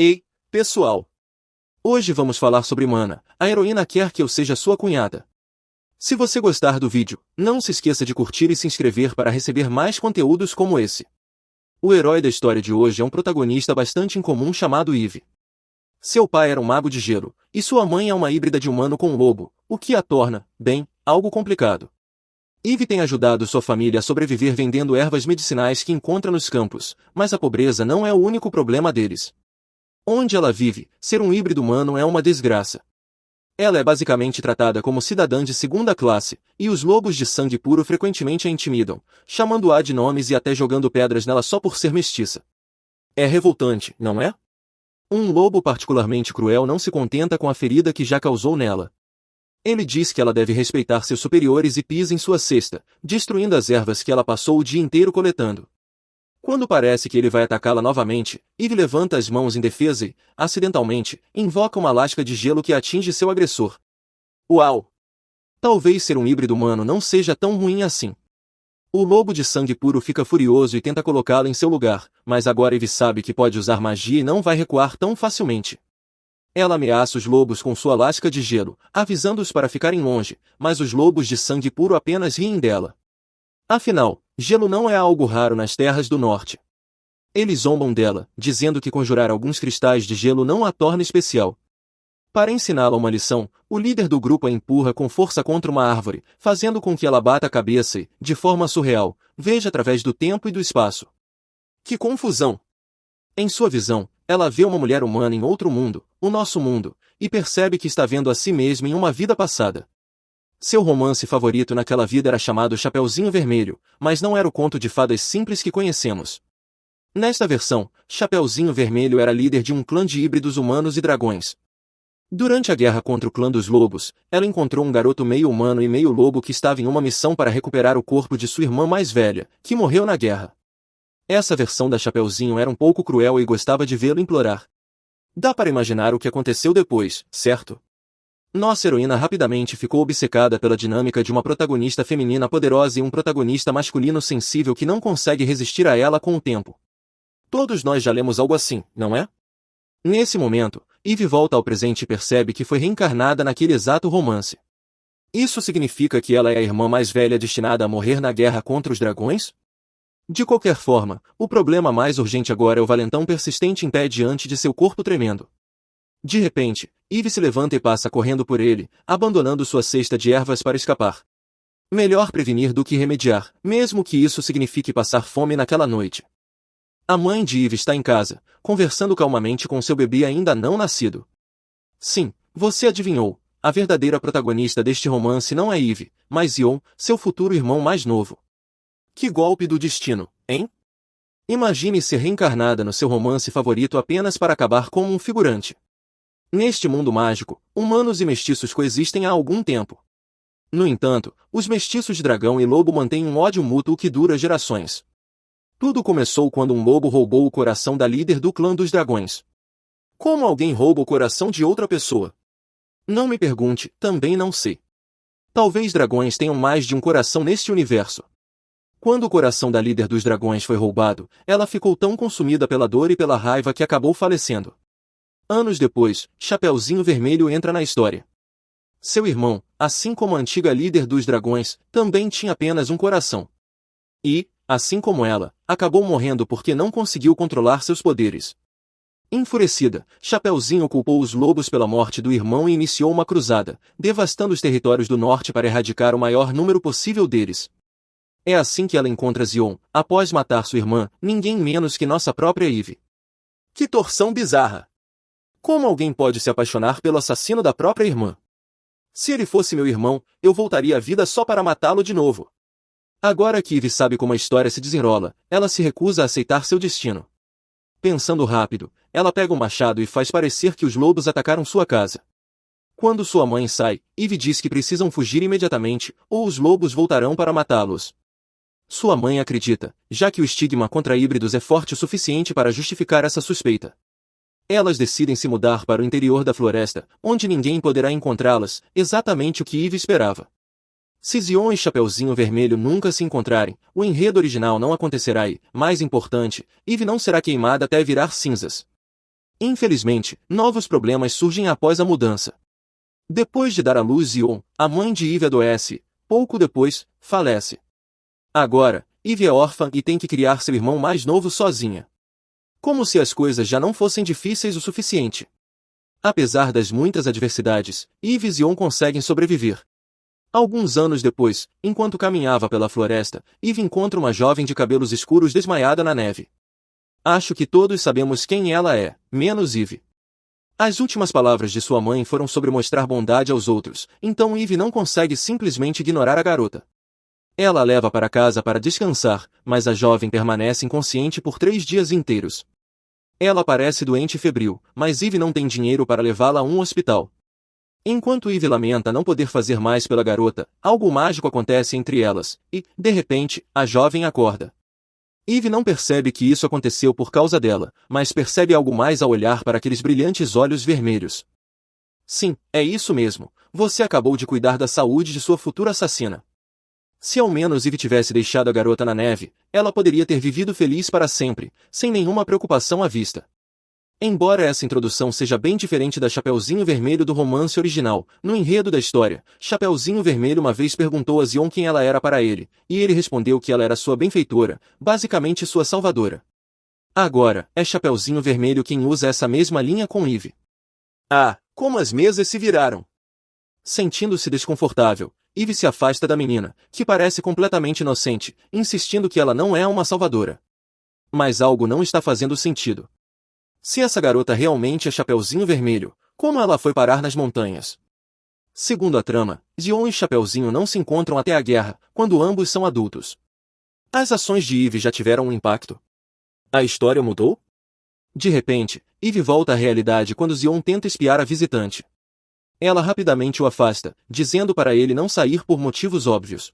Ei, pessoal! Hoje vamos falar sobre Mana, a heroína quer que eu seja sua cunhada. Se você gostar do vídeo, não se esqueça de curtir e se inscrever para receber mais conteúdos como esse. O herói da história de hoje é um protagonista bastante incomum chamado Eve. Seu pai era um mago de gelo, e sua mãe é uma híbrida de humano com um lobo, o que a torna, bem, algo complicado. Eve tem ajudado sua família a sobreviver vendendo ervas medicinais que encontra nos campos, mas a pobreza não é o único problema deles. Onde ela vive, ser um híbrido humano é uma desgraça. Ela é basicamente tratada como cidadã de segunda classe, e os lobos de sangue puro frequentemente a intimidam, chamando-a de nomes e até jogando pedras nela só por ser mestiça. É revoltante, não é? Um lobo particularmente cruel não se contenta com a ferida que já causou nela. Ele diz que ela deve respeitar seus superiores e pisa em sua cesta, destruindo as ervas que ela passou o dia inteiro coletando. Quando parece que ele vai atacá-la novamente, Eve levanta as mãos em defesa e, acidentalmente, invoca uma lasca de gelo que atinge seu agressor. Uau! Talvez ser um híbrido humano não seja tão ruim assim. O lobo de sangue puro fica furioso e tenta colocá-la em seu lugar, mas agora Eve sabe que pode usar magia e não vai recuar tão facilmente. Ela ameaça os lobos com sua lasca de gelo, avisando-os para ficarem longe, mas os lobos de sangue puro apenas riem dela. Afinal, gelo não é algo raro nas terras do norte. Eles zombam dela, dizendo que conjurar alguns cristais de gelo não a torna especial. Para ensiná-la uma lição, o líder do grupo a empurra com força contra uma árvore, fazendo com que ela bata a cabeça e, de forma surreal, veja através do tempo e do espaço. Que confusão! Em sua visão, ela vê uma mulher humana em outro mundo, o nosso mundo, e percebe que está vendo a si mesma em uma vida passada. Seu romance favorito naquela vida era chamado Chapeuzinho Vermelho, mas não era o conto de fadas simples que conhecemos. Nesta versão, Chapeuzinho Vermelho era líder de um clã de híbridos humanos e dragões. Durante a guerra contra o clã dos lobos, ela encontrou um garoto meio humano e meio lobo que estava em uma missão para recuperar o corpo de sua irmã mais velha, que morreu na guerra. Essa versão da Chapeuzinho era um pouco cruel e gostava de vê-lo implorar. Dá para imaginar o que aconteceu depois, certo? Nossa heroína rapidamente ficou obcecada pela dinâmica de uma protagonista feminina poderosa e um protagonista masculino sensível que não consegue resistir a ela com o tempo. Todos nós já lemos algo assim, não é? Nesse momento, Eve volta ao presente e percebe que foi reencarnada naquele exato romance. Isso significa que ela é a irmã mais velha destinada a morrer na guerra contra os dragões? De qualquer forma, o problema mais urgente agora é o valentão persistente em pé diante de seu corpo tremendo. De repente, Eve se levanta e passa correndo por ele, abandonando sua cesta de ervas para escapar. Melhor prevenir do que remediar, mesmo que isso signifique passar fome naquela noite. A mãe de Eve está em casa, conversando calmamente com seu bebê ainda não nascido. Sim, você adivinhou, a verdadeira protagonista deste romance não é Eve, mas Ion, seu futuro irmão mais novo. Que golpe do destino, hein? Imagine ser reencarnada no seu romance favorito apenas para acabar como um figurante. Neste mundo mágico, humanos e mestiços coexistem há algum tempo. No entanto, os mestiços de dragão e lobo mantêm um ódio mútuo que dura gerações. Tudo começou quando um lobo roubou o coração da líder do clã dos dragões. Como alguém rouba o coração de outra pessoa? Não me pergunte, também não sei. Talvez dragões tenham mais de um coração neste universo. Quando o coração da líder dos dragões foi roubado, ela ficou tão consumida pela dor e pela raiva que acabou falecendo. Anos depois, Chapeuzinho Vermelho entra na história. Seu irmão, assim como a antiga líder dos dragões, também tinha apenas um coração. E, assim como ela, acabou morrendo porque não conseguiu controlar seus poderes. Enfurecida, Chapeuzinho culpou os lobos pela morte do irmão e iniciou uma cruzada, devastando os territórios do norte para erradicar o maior número possível deles. É assim que ela encontra Zion, após matar sua irmã, ninguém menos que nossa própria Eve. Que torção bizarra! Como alguém pode se apaixonar pelo assassino da própria irmã? Se ele fosse meu irmão, eu voltaria à vida só para matá-lo de novo. Agora que Eve sabe como a história se desenrola, ela se recusa a aceitar seu destino. Pensando rápido, ela pega um machado e faz parecer que os lobos atacaram sua casa. Quando sua mãe sai, Eve diz que precisam fugir imediatamente, ou os lobos voltarão para matá-los. Sua mãe acredita, já que o estigma contra híbridos é forte o suficiente para justificar essa suspeita. Elas decidem se mudar para o interior da floresta, onde ninguém poderá encontrá-las, exatamente o que Eve esperava. Se Zion e Chapeuzinho Vermelho nunca se encontrarem, o enredo original não acontecerá e, mais importante, Eve não será queimada até virar cinzas. Infelizmente, novos problemas surgem após a mudança. Depois de dar à luz Zion, a mãe de Eve adoece, pouco depois, falece. Agora, Eve é órfã e tem que criar seu irmão mais novo sozinha. Como se as coisas já não fossem difíceis o suficiente. Apesar das muitas adversidades, Eve e Zion conseguem sobreviver. Alguns anos depois, enquanto caminhava pela floresta, Eve encontra uma jovem de cabelos escuros desmaiada na neve. Acho que todos sabemos quem ela é, menos Eve. As últimas palavras de sua mãe foram sobre mostrar bondade aos outros, então Eve não consegue simplesmente ignorar a garota. Ela a leva para casa para descansar, mas a jovem permanece inconsciente por 3 dias inteiros. Ela parece doente e febril, mas Eve não tem dinheiro para levá-la a um hospital. Enquanto Eve lamenta não poder fazer mais pela garota, algo mágico acontece entre elas, e, de repente, a jovem acorda. Eve não percebe que isso aconteceu por causa dela, mas percebe algo mais ao olhar para aqueles brilhantes olhos vermelhos. Sim, é isso mesmo, você acabou de cuidar da saúde de sua futura assassina. Se ao menos Eve tivesse deixado a garota na neve, ela poderia ter vivido feliz para sempre, sem nenhuma preocupação à vista. Embora essa introdução seja bem diferente da Chapeuzinho Vermelho do romance original, no enredo da história, Chapeuzinho Vermelho uma vez perguntou a Zion quem ela era para ele, e ele respondeu que ela era sua benfeitora, basicamente sua salvadora. Agora, é Chapeuzinho Vermelho quem usa essa mesma linha com Eve. Ah, como as mesas se viraram! Sentindo-se desconfortável, Eve se afasta da menina, que parece completamente inocente, insistindo que ela não é uma salvadora. Mas algo não está fazendo sentido. Se essa garota realmente é Chapeuzinho Vermelho, como ela foi parar nas montanhas? Segundo a trama, Zion e Chapeuzinho não se encontram até a guerra, quando ambos são adultos. As ações de Eve já tiveram um impacto? A história mudou? De repente, Eve volta à realidade quando Zion tenta espiar a visitante. Ela rapidamente o afasta, dizendo para ele não sair por motivos óbvios.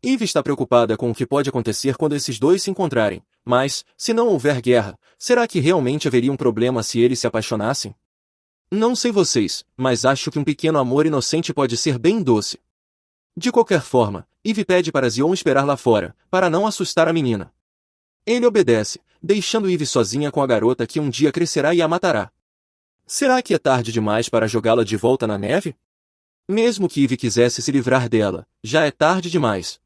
Eve está preocupada com o que pode acontecer quando esses dois se encontrarem, mas, se não houver guerra, será que realmente haveria um problema se eles se apaixonassem? Não sei vocês, mas acho que um pequeno amor inocente pode ser bem doce. De qualquer forma, Eve pede para Zion esperar lá fora, para não assustar a menina. Ele obedece, deixando Eve sozinha com a garota que um dia crescerá e a matará. Será que é tarde demais para jogá-la de volta na neve? Mesmo que Eve quisesse se livrar dela, já é tarde demais.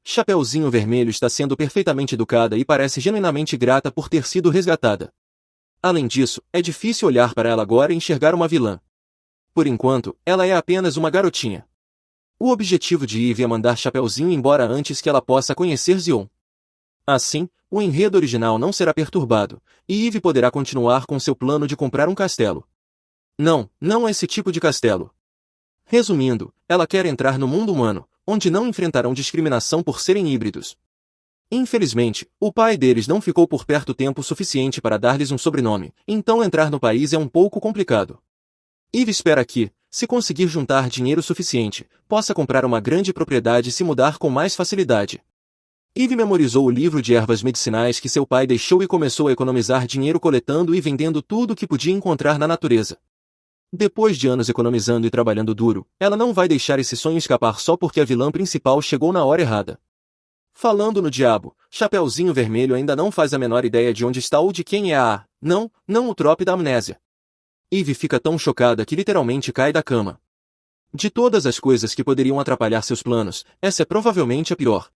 Chapeuzinho Vermelho está sendo perfeitamente educada e parece genuinamente grata por ter sido resgatada. Além disso, é difícil olhar para ela agora e enxergar uma vilã. Por enquanto, ela é apenas uma garotinha. O objetivo de Eve é mandar Chapeuzinho embora antes que ela possa conhecer Zion. Assim, o enredo original não será perturbado, e Eve poderá continuar com seu plano de comprar um castelo. Não esse tipo de castelo. Resumindo, ela quer entrar no mundo humano, onde não enfrentarão discriminação por serem híbridos. Infelizmente, o pai deles não ficou por perto tempo suficiente para dar-lhes um sobrenome, então entrar no país é um pouco complicado. Eve espera que, se conseguir juntar dinheiro suficiente, possa comprar uma grande propriedade e se mudar com mais facilidade. Eve memorizou o livro de ervas medicinais que seu pai deixou e começou a economizar dinheiro coletando e vendendo tudo o que podia encontrar na natureza. Depois de anos economizando e trabalhando duro, ela não vai deixar esse sonho escapar só porque a vilã principal chegou na hora errada. Falando no diabo, Chapeuzinho Vermelho ainda não faz a menor ideia de onde está ou de quem é não o trope da amnésia. Eve fica tão chocada que literalmente cai da cama. De todas as coisas que poderiam atrapalhar seus planos, essa é provavelmente a pior.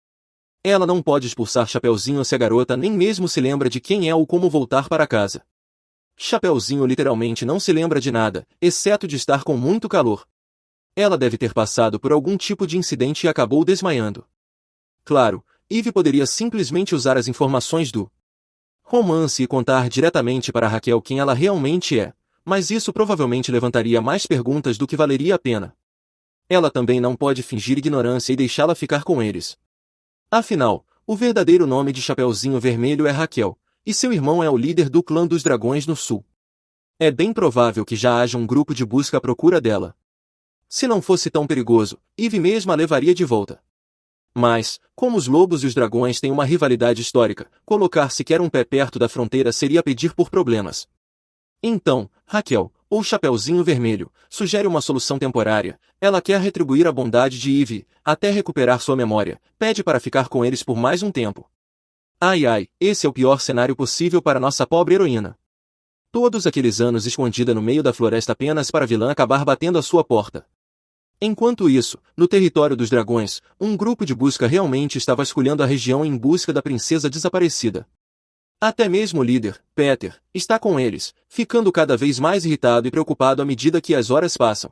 Ela não pode expulsar Chapeuzinho se a garota nem mesmo se lembra de quem é ou como voltar para casa. Chapeuzinho literalmente não se lembra de nada, exceto de estar com muito calor. Ela deve ter passado por algum tipo de incidente e acabou desmaiando. Claro, Eve poderia simplesmente usar as informações do romance e contar diretamente para Raquel quem ela realmente é, mas isso provavelmente levantaria mais perguntas do que valeria a pena. Ela também não pode fingir ignorância e deixá-la ficar com eles. Afinal, o verdadeiro nome de Chapeuzinho Vermelho é Raquel, e seu irmão é o líder do clã dos dragões no sul. É bem provável que já haja um grupo de busca à procura dela. Se não fosse tão perigoso, Eve mesma a levaria de volta. Mas, como os lobos e os dragões têm uma rivalidade histórica, colocar sequer um pé perto da fronteira seria pedir por problemas. Então, Raquel, ou Chapeuzinho Vermelho, sugere uma solução temporária. Ela quer retribuir a bondade de Eve, até recuperar sua memória, pede para ficar com eles por mais um tempo. Esse é o pior cenário possível para nossa pobre heroína. Todos aqueles anos escondida no meio da floresta apenas para a vilã acabar batendo a sua porta. Enquanto isso, no território dos dragões, um grupo de busca realmente estava vasculhando a região em busca da princesa desaparecida. Até mesmo o líder, Peter, está com eles, ficando cada vez mais irritado e preocupado à medida que as horas passam.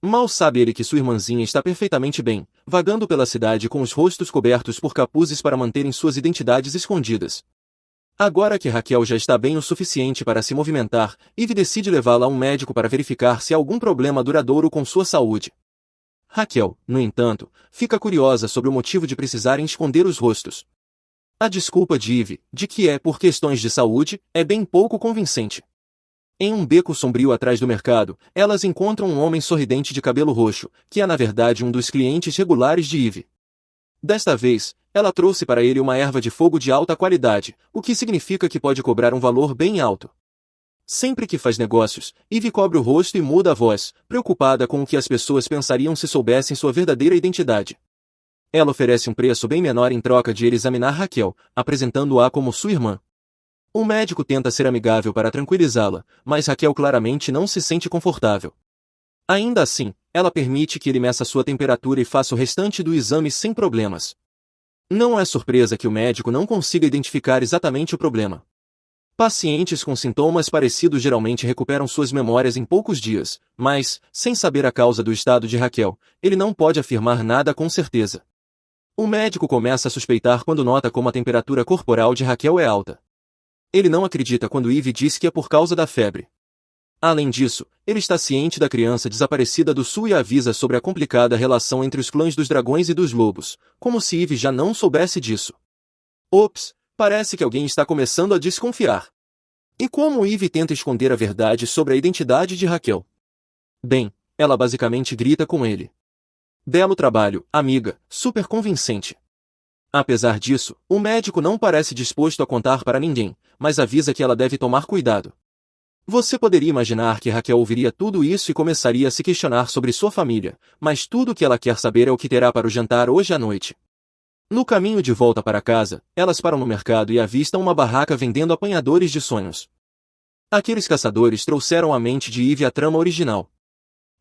Mal sabe ele que sua irmãzinha está perfeitamente bem, vagando pela cidade com os rostos cobertos por capuzes para manterem suas identidades escondidas. Agora que Raquel já está bem o suficiente para se movimentar, Eve decide levá-la a um médico para verificar se há algum problema duradouro com sua saúde. Raquel, no entanto, fica curiosa sobre o motivo de precisarem esconder os rostos. A desculpa de Eve, de que é por questões de saúde, é bem pouco convincente. Em um beco sombrio atrás do mercado, elas encontram um homem sorridente de cabelo roxo, que é na verdade um dos clientes regulares de Eve. Desta vez, ela trouxe para ele uma erva de fogo de alta qualidade, o que significa que pode cobrar um valor bem alto. Sempre que faz negócios, Eve cobre o rosto e muda a voz, preocupada com o que as pessoas pensariam se soubessem sua verdadeira identidade. Ela oferece um preço bem menor em troca de ele examinar Raquel, apresentando-a como sua irmã. O médico tenta ser amigável para tranquilizá-la, mas Raquel claramente não se sente confortável. Ainda assim, ela permite que ele meça sua temperatura e faça o restante do exame sem problemas. Não é surpresa que o médico não consiga identificar exatamente o problema. Pacientes com sintomas parecidos geralmente recuperam suas memórias em poucos dias, mas, sem saber a causa do estado de Raquel, ele não pode afirmar nada com certeza. O médico começa a suspeitar quando nota como a temperatura corporal de Raquel é alta. Ele não acredita quando Eve diz que é por causa da febre. Além disso, ele está ciente da criança desaparecida do sul e avisa sobre a complicada relação entre os clãs dos dragões e dos lobos, como se Eve já não soubesse disso. Ops, parece que alguém está começando a desconfiar. E como Eve tenta esconder a verdade sobre a identidade de Raquel? Bem, ela basicamente grita com ele. Belo trabalho, amiga, super convincente. Apesar disso, o médico não parece disposto a contar para ninguém, mas avisa que ela deve tomar cuidado. Você poderia imaginar que Raquel ouviria tudo isso e começaria a se questionar sobre sua família, mas tudo o que ela quer saber é o que terá para o jantar hoje à noite. No caminho de volta para casa, elas param no mercado e avistam uma barraca vendendo apanhadores de sonhos. Aqueles caçadores trouxeram à mente de Eve a trama original.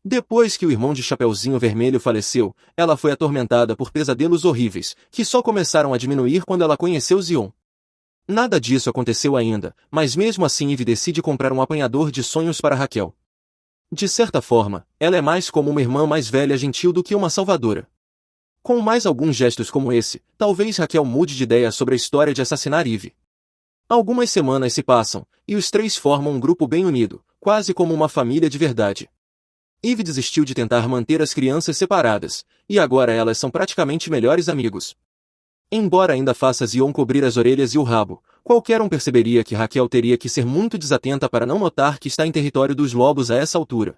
Depois que o irmão de Chapeuzinho Vermelho faleceu, ela foi atormentada por pesadelos horríveis, que só começaram a diminuir quando ela conheceu Zion. Nada disso aconteceu ainda, mas mesmo assim Eve decide comprar um apanhador de sonhos para Raquel. De certa forma, ela é mais como uma irmã mais velha gentil do que uma salvadora. Com mais alguns gestos como esse, talvez Raquel mude de ideia sobre a história de assassinar Eve. Algumas semanas se passam, e os três formam um grupo bem unido, quase como uma família de verdade. Eve desistiu de tentar manter as crianças separadas, e agora elas são praticamente melhores amigos. Embora ainda faça Zion cobrir as orelhas e o rabo, qualquer um perceberia que Raquel teria que ser muito desatenta para não notar que está em território dos lobos a essa altura.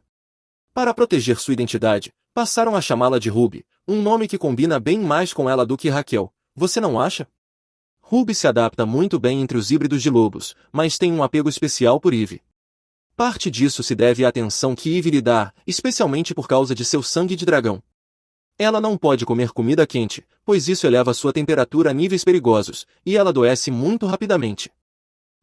Para proteger sua identidade, passaram a chamá-la de Ruby, um nome que combina bem mais com ela do que Raquel, você não acha? Ruby se adapta muito bem entre os híbridos de lobos, mas tem um apego especial por Eve. Parte disso se deve à atenção que Eve lhe dá, especialmente por causa de seu sangue de dragão. Ela não pode comer comida quente, pois isso eleva sua temperatura a níveis perigosos, e ela adoece muito rapidamente.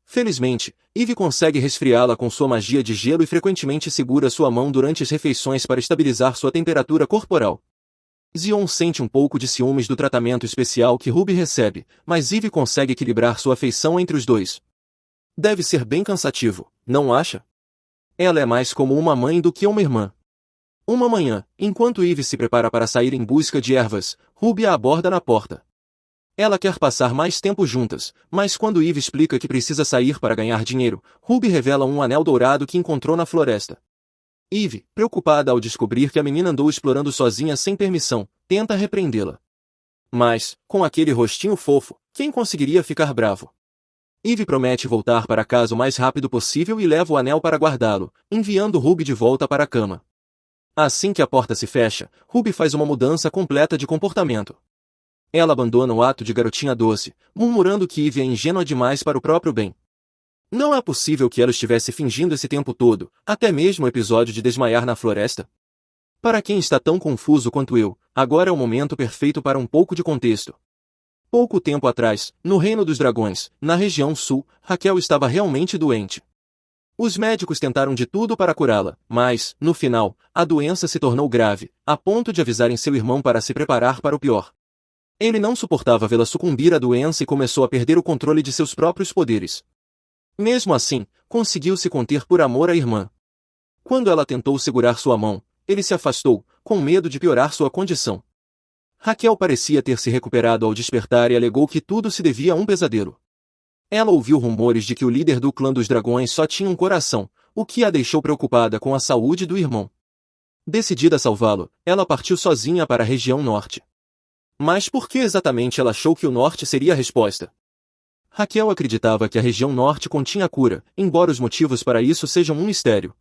Felizmente, Eve consegue resfriá-la com sua magia de gelo e frequentemente segura sua mão durante as refeições para estabilizar sua temperatura corporal. Zion sente um pouco de ciúmes do tratamento especial que Ruby recebe, mas Eve consegue equilibrar sua afeição entre os dois. Deve ser bem cansativo, não acha? Ela é mais como uma mãe do que uma irmã. Uma manhã, enquanto Eve se prepara para sair em busca de ervas, Ruby a aborda na porta. Ela quer passar mais tempo juntas, mas quando Eve explica que precisa sair para ganhar dinheiro, Ruby revela um anel dourado que encontrou na floresta. Eve, preocupada ao descobrir que a menina andou explorando sozinha sem permissão, tenta repreendê-la. Mas, com aquele rostinho fofo, quem conseguiria ficar bravo? Eve promete voltar para casa o mais rápido possível e leva o anel para guardá-lo, enviando Ruby de volta para a cama. Assim que a porta se fecha, Ruby faz uma mudança completa de comportamento. Ela abandona o ato de garotinha doce, murmurando que Eve é ingênua demais para o próprio bem. Não é possível que ela estivesse fingindo esse tempo todo, até mesmo o episódio de desmaiar na floresta? Para quem está tão confuso quanto eu, agora é o momento perfeito para um pouco de contexto. Pouco tempo atrás, no Reino dos Dragões, na região sul, Raquel estava realmente doente. Os médicos tentaram de tudo para curá-la, mas, no final, a doença se tornou grave, a ponto de avisarem seu irmão para se preparar para o pior. Ele não suportava vê-la sucumbir à doença e começou a perder o controle de seus próprios poderes. Mesmo assim, conseguiu se conter por amor à irmã. Quando ela tentou segurar sua mão, ele se afastou, com medo de piorar sua condição. Raquel parecia ter se recuperado ao despertar e alegou que tudo se devia a um pesadelo. Ela ouviu rumores de que o líder do clã dos dragões só tinha um coração, o que a deixou preocupada com a saúde do irmão. Decidida a salvá-lo, ela partiu sozinha para a região norte. Mas por que exatamente ela achou que o norte seria a resposta? Raquel acreditava que a região norte continha cura, embora os motivos para isso sejam um mistério.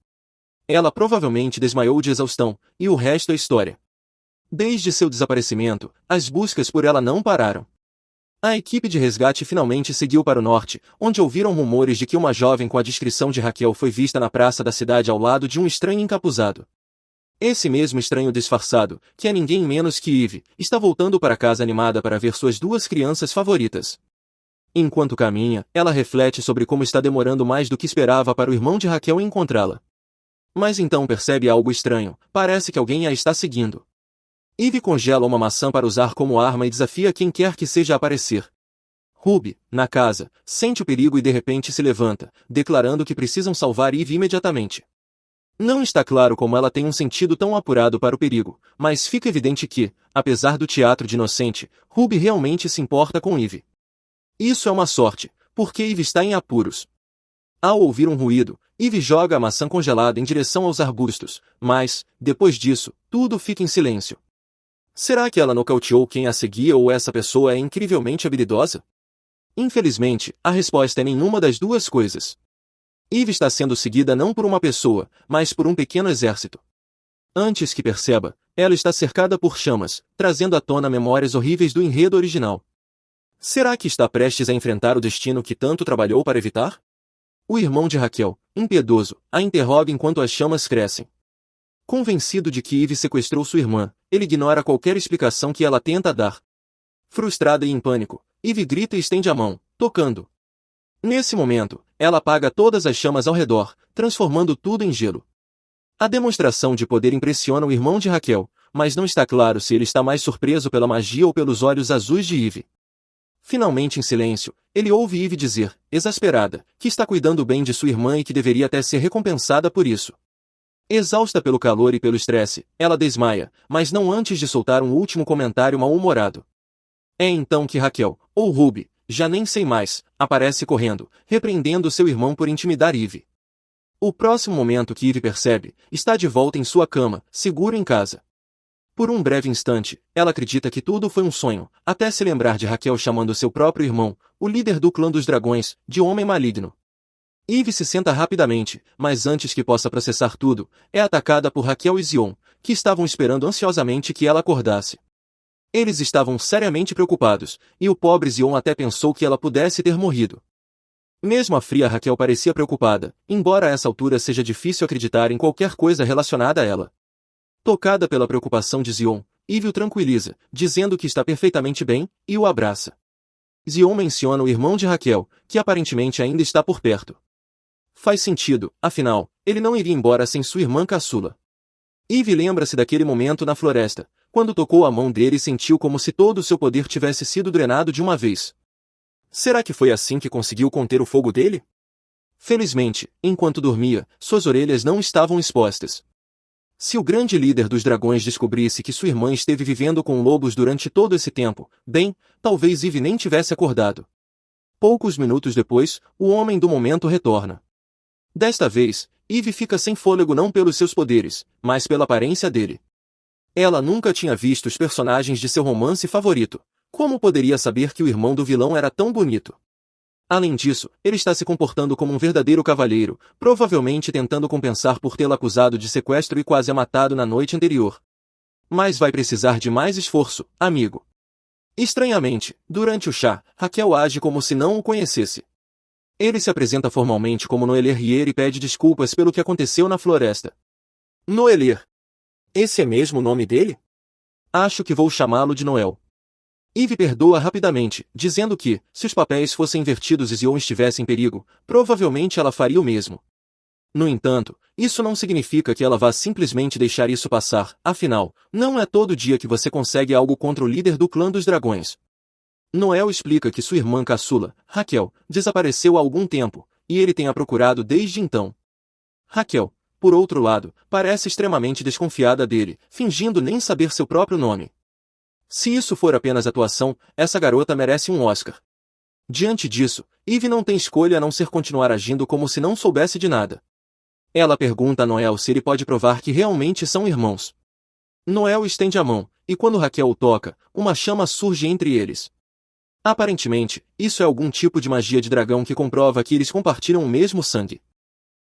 Ela provavelmente desmaiou de exaustão, e o resto é história. Desde seu desaparecimento, as buscas por ela não pararam. A equipe de resgate finalmente seguiu para o norte, onde ouviram rumores de que uma jovem com a descrição de Raquel foi vista na praça da cidade ao lado de um estranho encapuzado. Esse mesmo estranho disfarçado, que é ninguém menos que Eve, está voltando para casa animada para ver suas duas crianças favoritas. Enquanto caminha, ela reflete sobre como está demorando mais do que esperava para o irmão de Raquel encontrá-la. Mas então percebe algo estranho, parece que alguém a está seguindo. Eve congela uma maçã para usar como arma e desafia quem quer que seja a aparecer. Ruby, na casa, sente o perigo e de repente se levanta, declarando que precisam salvar Eve imediatamente. Não está claro como ela tem um sentido tão apurado para o perigo, mas fica evidente que, apesar do teatro de inocente, Ruby realmente se importa com Eve. Isso é uma sorte, porque Eve está em apuros. Ao ouvir um ruído, Eve joga a maçã congelada em direção aos arbustos, mas, depois disso, tudo fica em silêncio. Será que ela nocauteou quem a seguia ou essa pessoa é incrivelmente habilidosa? Infelizmente, a resposta é nenhuma das duas coisas. Eve está sendo seguida não por uma pessoa, mas por um pequeno exército. Antes que perceba, ela está cercada por chamas, trazendo à tona memórias horríveis do enredo original. Será que está prestes a enfrentar o destino que tanto trabalhou para evitar? O irmão de Raquel, impiedoso, a interroga enquanto as chamas crescem. Convencido de que Eve sequestrou sua irmã, ele ignora qualquer explicação que ela tenta dar. Frustrada e em pânico, Eve grita e estende a mão, tocando. Nesse momento, ela apaga todas as chamas ao redor, transformando tudo em gelo. A demonstração de poder impressiona o irmão de Raquel, mas não está claro se ele está mais surpreso pela magia ou pelos olhos azuis de Eve. Finalmente em silêncio, ele ouve Eve dizer, exasperada, que está cuidando bem de sua irmã e que deveria até ser recompensada por isso. Exausta pelo calor e pelo estresse, ela desmaia, mas não antes de soltar um último comentário mal-humorado. É então que Raquel, ou Ruby, já nem sei mais, aparece correndo, repreendendo seu irmão por intimidar Eve. O próximo momento que Eve percebe, está de volta em sua cama, seguro em casa. Por um breve instante, ela acredita que tudo foi um sonho, até se lembrar de Raquel chamando seu próprio irmão, o líder do clã dos dragões, de homem maligno. Eve se senta rapidamente, mas antes que possa processar tudo, é atacada por Raquel e Zion, que estavam esperando ansiosamente que ela acordasse. Eles estavam seriamente preocupados, e o pobre Zion até pensou que ela pudesse ter morrido. Mesmo a fria Raquel parecia preocupada, embora a essa altura seja difícil acreditar em qualquer coisa relacionada a ela. Tocada pela preocupação de Zion, Eve o tranquiliza, dizendo que está perfeitamente bem, e o abraça. Zion menciona o irmão de Raquel, que aparentemente ainda está por perto. Faz sentido, afinal, ele não iria embora sem sua irmã caçula. Eve lembra-se daquele momento na floresta, quando tocou a mão dele e sentiu como se todo o seu poder tivesse sido drenado de uma vez. Será que foi assim que conseguiu conter o fogo dele? Felizmente, enquanto dormia, suas orelhas não estavam expostas. Se o grande líder dos dragões descobrisse que sua irmã esteve vivendo com lobos durante todo esse tempo, bem, talvez Eve nem tivesse acordado. Poucos minutos depois, o homem do momento retorna. Desta vez, Eve fica sem fôlego não pelos seus poderes, mas pela aparência dele. Ela nunca tinha visto os personagens de seu romance favorito. Como poderia saber que o irmão do vilão era tão bonito? Além disso, ele está se comportando como um verdadeiro cavalheiro, provavelmente tentando compensar por tê-la acusado de sequestro e quase a matado na noite anterior. Mas vai precisar de mais esforço, amigo. Estranhamente, durante o chá, Raquel age como se não o conhecesse. Ele se apresenta formalmente como Noelir Rier e pede desculpas pelo que aconteceu na floresta. Noelir. Esse é mesmo o nome dele? Acho que vou chamá-lo de Noel. Eve perdoa rapidamente, dizendo que, se os papéis fossem invertidos e Zion estivesse em perigo, provavelmente ela faria o mesmo. No entanto, isso não significa que ela vá simplesmente deixar isso passar, afinal, não é todo dia que você consegue algo contra o líder do clã dos dragões. Noel explica que sua irmã caçula, Raquel, desapareceu há algum tempo, e ele tem a procurado desde então. Raquel, por outro lado, parece extremamente desconfiada dele, fingindo nem saber seu próprio nome. Se isso for apenas atuação, essa garota merece um Oscar. Diante disso, Eve não tem escolha a não ser continuar agindo como se não soubesse de nada. Ela pergunta a Noel se ele pode provar que realmente são irmãos. Noel estende a mão, e quando Raquel o toca, uma chama surge entre eles. Aparentemente, isso é algum tipo de magia de dragão que comprova que eles compartilham o mesmo sangue.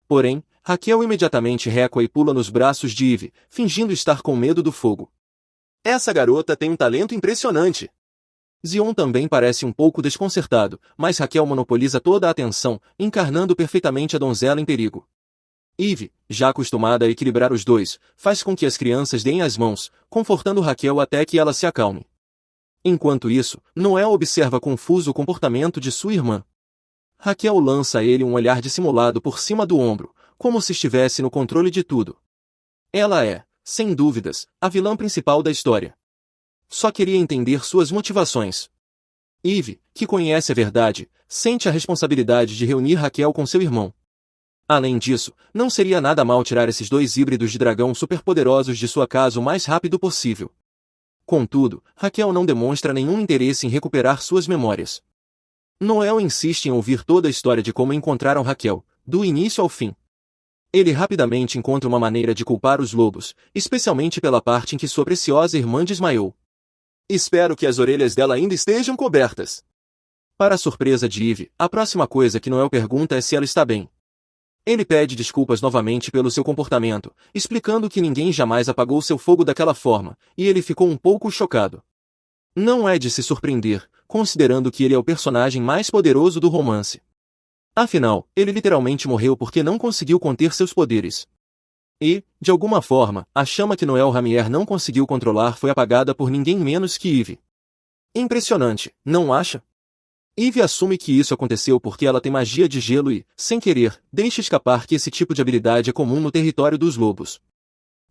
Porém, Raquel imediatamente recua e pula nos braços de Eve, fingindo estar com medo do fogo. Essa garota tem um talento impressionante. Zion também parece um pouco desconcertado, mas Raquel monopoliza toda a atenção, encarnando perfeitamente a donzela em perigo. Eve, já acostumada a equilibrar os dois, faz com que as crianças deem as mãos, confortando Raquel até que ela se acalme. Enquanto isso, Noel observa confuso o comportamento de sua irmã. Raquel lança a ele um olhar dissimulado por cima do ombro, como se estivesse no controle de tudo. Ela é, sem dúvidas, a vilã principal da história. Só queria entender suas motivações. Eve, que conhece a verdade, sente a responsabilidade de reunir Raquel com seu irmão. Além disso, não seria nada mal tirar esses dois híbridos de dragão superpoderosos de sua casa o mais rápido possível. Contudo, Raquel não demonstra nenhum interesse em recuperar suas memórias. Noel insiste em ouvir toda a história de como encontraram Raquel, do início ao fim. Ele rapidamente encontra uma maneira de culpar os lobos, especialmente pela parte em que sua preciosa irmã desmaiou. Espero que as orelhas dela ainda estejam cobertas. Para a surpresa de Eve, a próxima coisa que Noel pergunta é se ela está bem. Ele pede desculpas novamente pelo seu comportamento, explicando que ninguém jamais apagou seu fogo daquela forma, e ele ficou um pouco chocado. Não é de se surpreender, considerando que ele é o personagem mais poderoso do romance. Afinal, ele literalmente morreu porque não conseguiu conter seus poderes. E, de alguma forma, a chama que Noel Ramier não conseguiu controlar foi apagada por ninguém menos que Eve. Impressionante, não acha? Eve assume que isso aconteceu porque ela tem magia de gelo e, sem querer, deixa escapar que esse tipo de habilidade é comum no território dos lobos.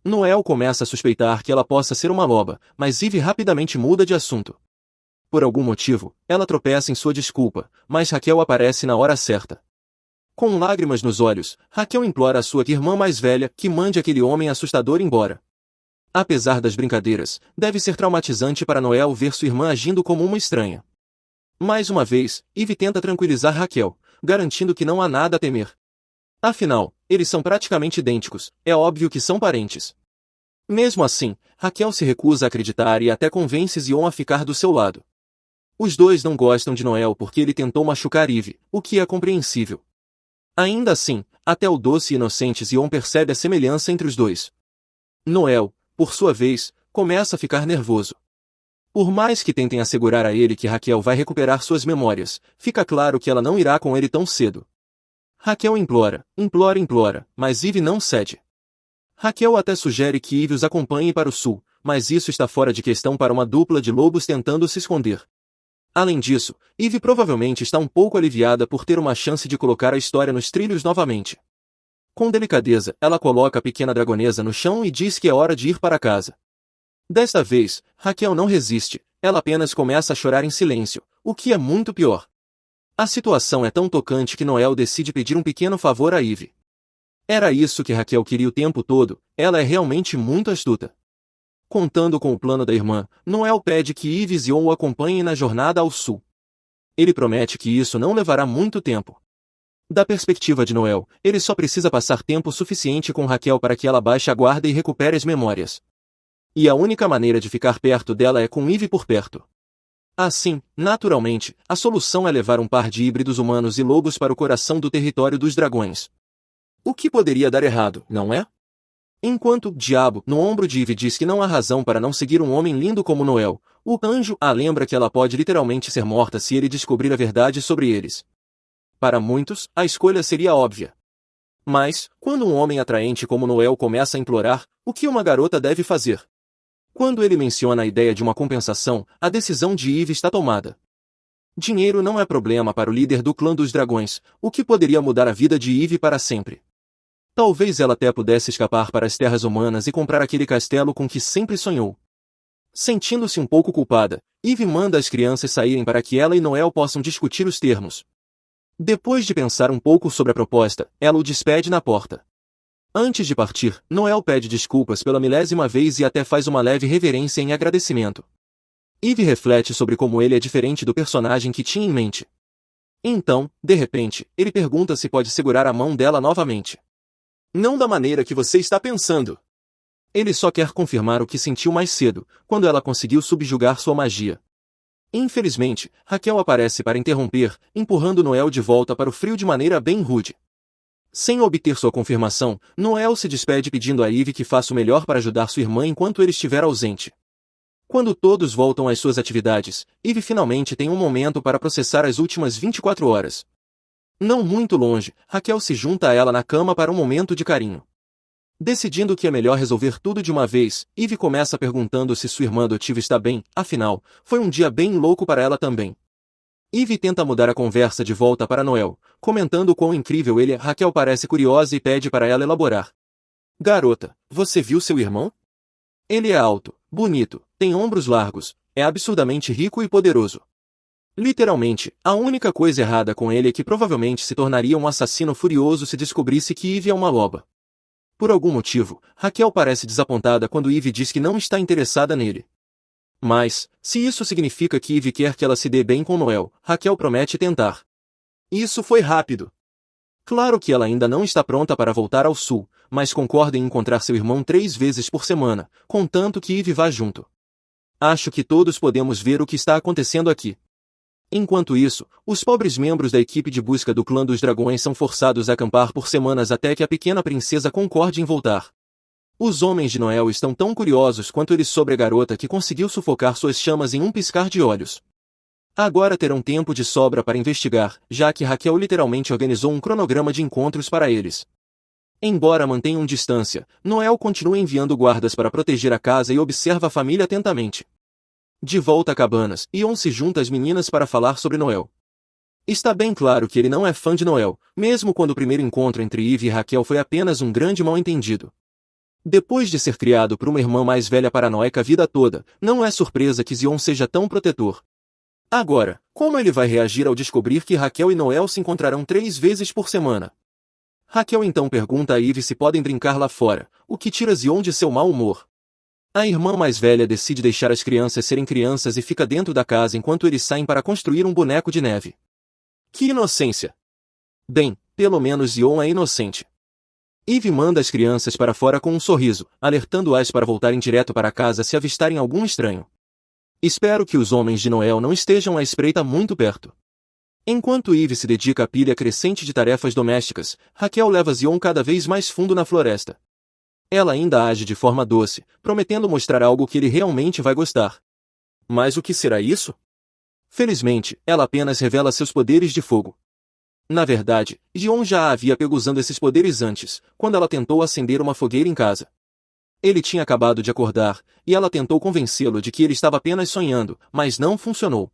Noel começa a suspeitar que ela possa ser uma loba, mas Eve rapidamente muda de assunto. Por algum motivo, ela tropeça em sua desculpa, mas Raquel aparece na hora certa. Com lágrimas nos olhos, Raquel implora a sua irmã mais velha que mande aquele homem assustador embora. Apesar das brincadeiras, deve ser traumatizante para Noel ver sua irmã agindo como uma estranha. Mais uma vez, Eve tenta tranquilizar Raquel, garantindo que não há nada a temer. Afinal, eles são praticamente idênticos, é óbvio que são parentes. Mesmo assim, Raquel se recusa a acreditar e até convence Zion a ficar do seu lado. Os dois não gostam de Noel porque ele tentou machucar Eve, o que é compreensível. Ainda assim, até o doce e inocente Zion percebe a semelhança entre os dois. Noel, por sua vez, começa a ficar nervoso. Por mais que tentem assegurar a ele que Raquel vai recuperar suas memórias, fica claro que ela não irá com ele tão cedo. Raquel implora, mas Eve não cede. Raquel até sugere que Eve os acompanhe para o sul, mas isso está fora de questão para uma dupla de lobos tentando se esconder. Além disso, Eve provavelmente está um pouco aliviada por ter uma chance de colocar a história nos trilhos novamente. Com delicadeza, ela coloca a pequena dragonesa no chão e diz que é hora de ir para casa. Desta vez, Raquel não resiste, ela apenas começa a chorar em silêncio, o que é muito pior. A situação é tão tocante que Noel decide pedir um pequeno favor a Eve. Era isso que Raquel queria o tempo todo, ela é realmente muito astuta. Contando com o plano da irmã, Noel pede que Eve e Zion o acompanhem na jornada ao sul. Ele promete que isso não levará muito tempo. Da perspectiva de Noel, ele só precisa passar tempo suficiente com Raquel para que ela baixe a guarda e recupere as memórias. E a única maneira de ficar perto dela é com Eve por perto. Assim, naturalmente, a solução é levar um par de híbridos humanos e lobos para o coração do território dos dragões. O que poderia dar errado, não é? Enquanto o diabo, no ombro de Eve, diz que não há razão para não seguir um homem lindo como Noel, o anjo a lembra que ela pode literalmente ser morta se ele descobrir a verdade sobre eles. Para muitos, a escolha seria óbvia. Mas, quando um homem atraente como Noel começa a implorar, o que uma garota deve fazer? Quando ele menciona a ideia de uma compensação, a decisão de Eve está tomada. Dinheiro não é problema para o líder do clã dos dragões, o que poderia mudar a vida de Eve para sempre. Talvez ela até pudesse escapar para as terras humanas e comprar aquele castelo com que sempre sonhou. Sentindo-se um pouco culpada, Eve manda as crianças saírem para que ela e Noel possam discutir os termos. Depois de pensar um pouco sobre a proposta, ela o despede na porta. Antes de partir, Noel pede desculpas pela milésima vez e até faz uma leve reverência em agradecimento. Eve reflete sobre como ele é diferente do personagem que tinha em mente. Então, de repente, ele pergunta se pode segurar a mão dela novamente. Não da maneira que você está pensando. Ele só quer confirmar o que sentiu mais cedo, quando ela conseguiu subjugar sua magia. Infelizmente, Raquel aparece para interromper, empurrando Noel de volta para o frio de maneira bem rude. Sem obter sua confirmação, Noel se despede pedindo a Eve que faça o melhor para ajudar sua irmã enquanto ele estiver ausente. Quando todos voltam às suas atividades, Eve finalmente tem um momento para processar as últimas 24 horas. Não muito longe, Raquel se junta a ela na cama para um momento de carinho. Decidindo que é melhor resolver tudo de uma vez, Eve começa perguntando se sua irmã adotiva está bem, afinal, foi um dia bem louco para ela também. Eve tenta mudar a conversa de volta para Noel, comentando quão incrível ele é. Raquel parece curiosa e pede para ela elaborar. Garota, você viu seu irmão? Ele é alto, bonito, tem ombros largos, é absurdamente rico e poderoso. Literalmente, a única coisa errada com ele é que provavelmente se tornaria um assassino furioso se descobrisse que Eve é uma loba. Por algum motivo, Raquel parece desapontada quando Eve diz que não está interessada nele. Mas, se isso significa que Eve quer que ela se dê bem com Noel, Raquel promete tentar. Isso foi rápido. Claro que ela ainda não está pronta para voltar ao sul, mas concorda em encontrar seu irmão 3 vezes por semana, contanto que Eve vá junto. Acho que todos podemos ver o que está acontecendo aqui. Enquanto isso, os pobres membros da equipe de busca do clã dos dragões são forçados a acampar por semanas até que a pequena princesa concorde em voltar. Os homens de Noel estão tão curiosos quanto eles sobre a garota que conseguiu sufocar suas chamas em um piscar de olhos. Agora terão tempo de sobra para investigar, já que Raquel literalmente organizou um cronograma de encontros para eles. Embora mantenham distância, Noel continua enviando guardas para proteger a casa e observa a família atentamente. De volta a Cabanas, Ion se junta às meninas para falar sobre Noel. Está bem claro que ele não é fã de Noel, mesmo quando o primeiro encontro entre Eve e Raquel foi apenas um grande mal-entendido. Depois de ser criado por uma irmã mais velha paranoica a vida toda, não é surpresa que Zion seja tão protetor. Agora, como ele vai reagir ao descobrir que Raquel e Noel se encontrarão 3 vezes por semana? Raquel então pergunta a Eve se podem brincar lá fora, o que tira Zion de seu mau humor. A irmã mais velha decide deixar as crianças serem crianças e fica dentro da casa enquanto eles saem para construir um boneco de neve. Que inocência! Bem, pelo menos Zion é inocente. Eve manda as crianças para fora com um sorriso, alertando-as para voltarem direto para casa se avistarem algum estranho. Espero que os homens de Noel não estejam à espreita muito perto. Enquanto Eve se dedica à pilha crescente de tarefas domésticas, Raquel leva Zion cada vez mais fundo na floresta. Ela ainda age de forma doce, prometendo mostrar algo que ele realmente vai gostar. Mas o que será isso? Felizmente, ela apenas revela seus poderes de fogo. Na verdade, Zion já a havia pego usando esses poderes antes, quando ela tentou acender uma fogueira em casa. Ele tinha acabado de acordar, e ela tentou convencê-lo de que ele estava apenas sonhando, mas não funcionou.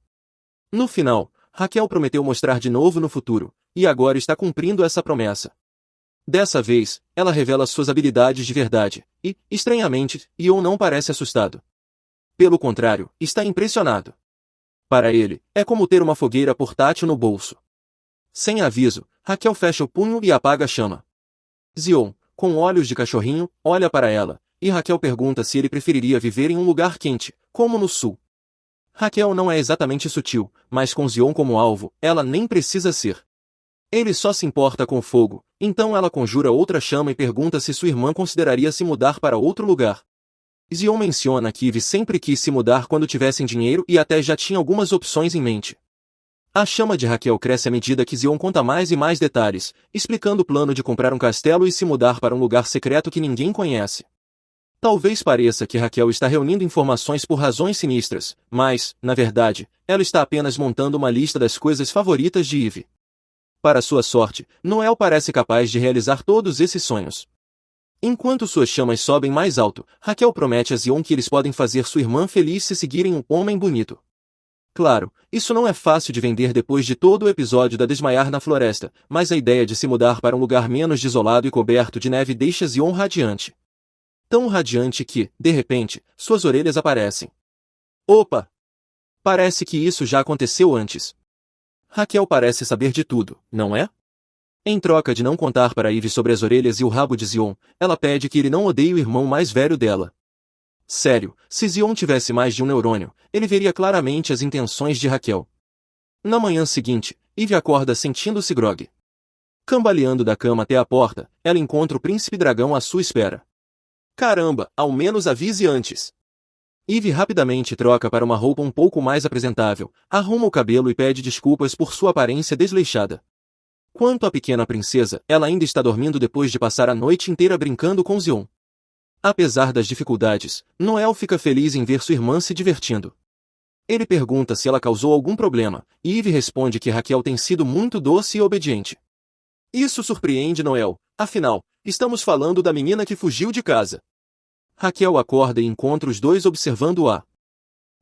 No final, Raquel prometeu mostrar de novo no futuro, e agora está cumprindo essa promessa. Dessa vez, ela revela suas habilidades de verdade, e, estranhamente, Ion não parece assustado. Pelo contrário, está impressionado. Para ele, é como ter uma fogueira portátil no bolso. Sem aviso, Raquel fecha o punho e apaga a chama. Zion, com olhos de cachorrinho, olha para ela, e Raquel pergunta se ele preferiria viver em um lugar quente, como no sul. Raquel não é exatamente sutil, mas com Zion como alvo, ela nem precisa ser. Ele só se importa com o fogo, então ela conjura outra chama e pergunta se sua irmã consideraria se mudar para outro lugar. Zion menciona que Eve sempre quis se mudar quando tivessem dinheiro e até já tinha algumas opções em mente. A chama de Raquel cresce à medida que Zion conta mais e mais detalhes, explicando o plano de comprar um castelo e se mudar para um lugar secreto que ninguém conhece. Talvez pareça que Raquel está reunindo informações por razões sinistras, mas, na verdade, ela está apenas montando uma lista das coisas favoritas de Eve. Para sua sorte, Noel parece capaz de realizar todos esses sonhos. Enquanto suas chamas sobem mais alto, Raquel promete a Zion que eles podem fazer sua irmã feliz se seguirem um homem bonito. Claro, isso não é fácil de vender depois de todo o episódio da desmaiar na floresta, mas a ideia de se mudar para um lugar menos desolado e coberto de neve deixa Zion radiante. Tão radiante que, de repente, suas orelhas aparecem. Opa! Parece que isso já aconteceu antes. Raquel parece saber de tudo, não é? Em troca de não contar para Eve sobre as orelhas e o rabo de Zion, ela pede que ele não odeie o irmão mais velho dela. Sério, se Zion tivesse mais de um neurônio, ele veria claramente as intenções de Raquel. Na manhã seguinte, Eve acorda sentindo-se grogue. Cambaleando da cama até a porta, ela encontra o príncipe dragão à sua espera. Caramba, ao menos avise antes. Eve rapidamente troca para uma roupa um pouco mais apresentável, arruma o cabelo e pede desculpas por sua aparência desleixada. Quanto à pequena princesa, ela ainda está dormindo depois de passar a noite inteira brincando com Zion. Apesar das dificuldades, Noel fica feliz em ver sua irmã se divertindo. Ele pergunta se ela causou algum problema, e Eve responde que Raquel tem sido muito doce e obediente. Isso surpreende Noel, afinal, estamos falando da menina que fugiu de casa. Raquel acorda e encontra os dois observando-a.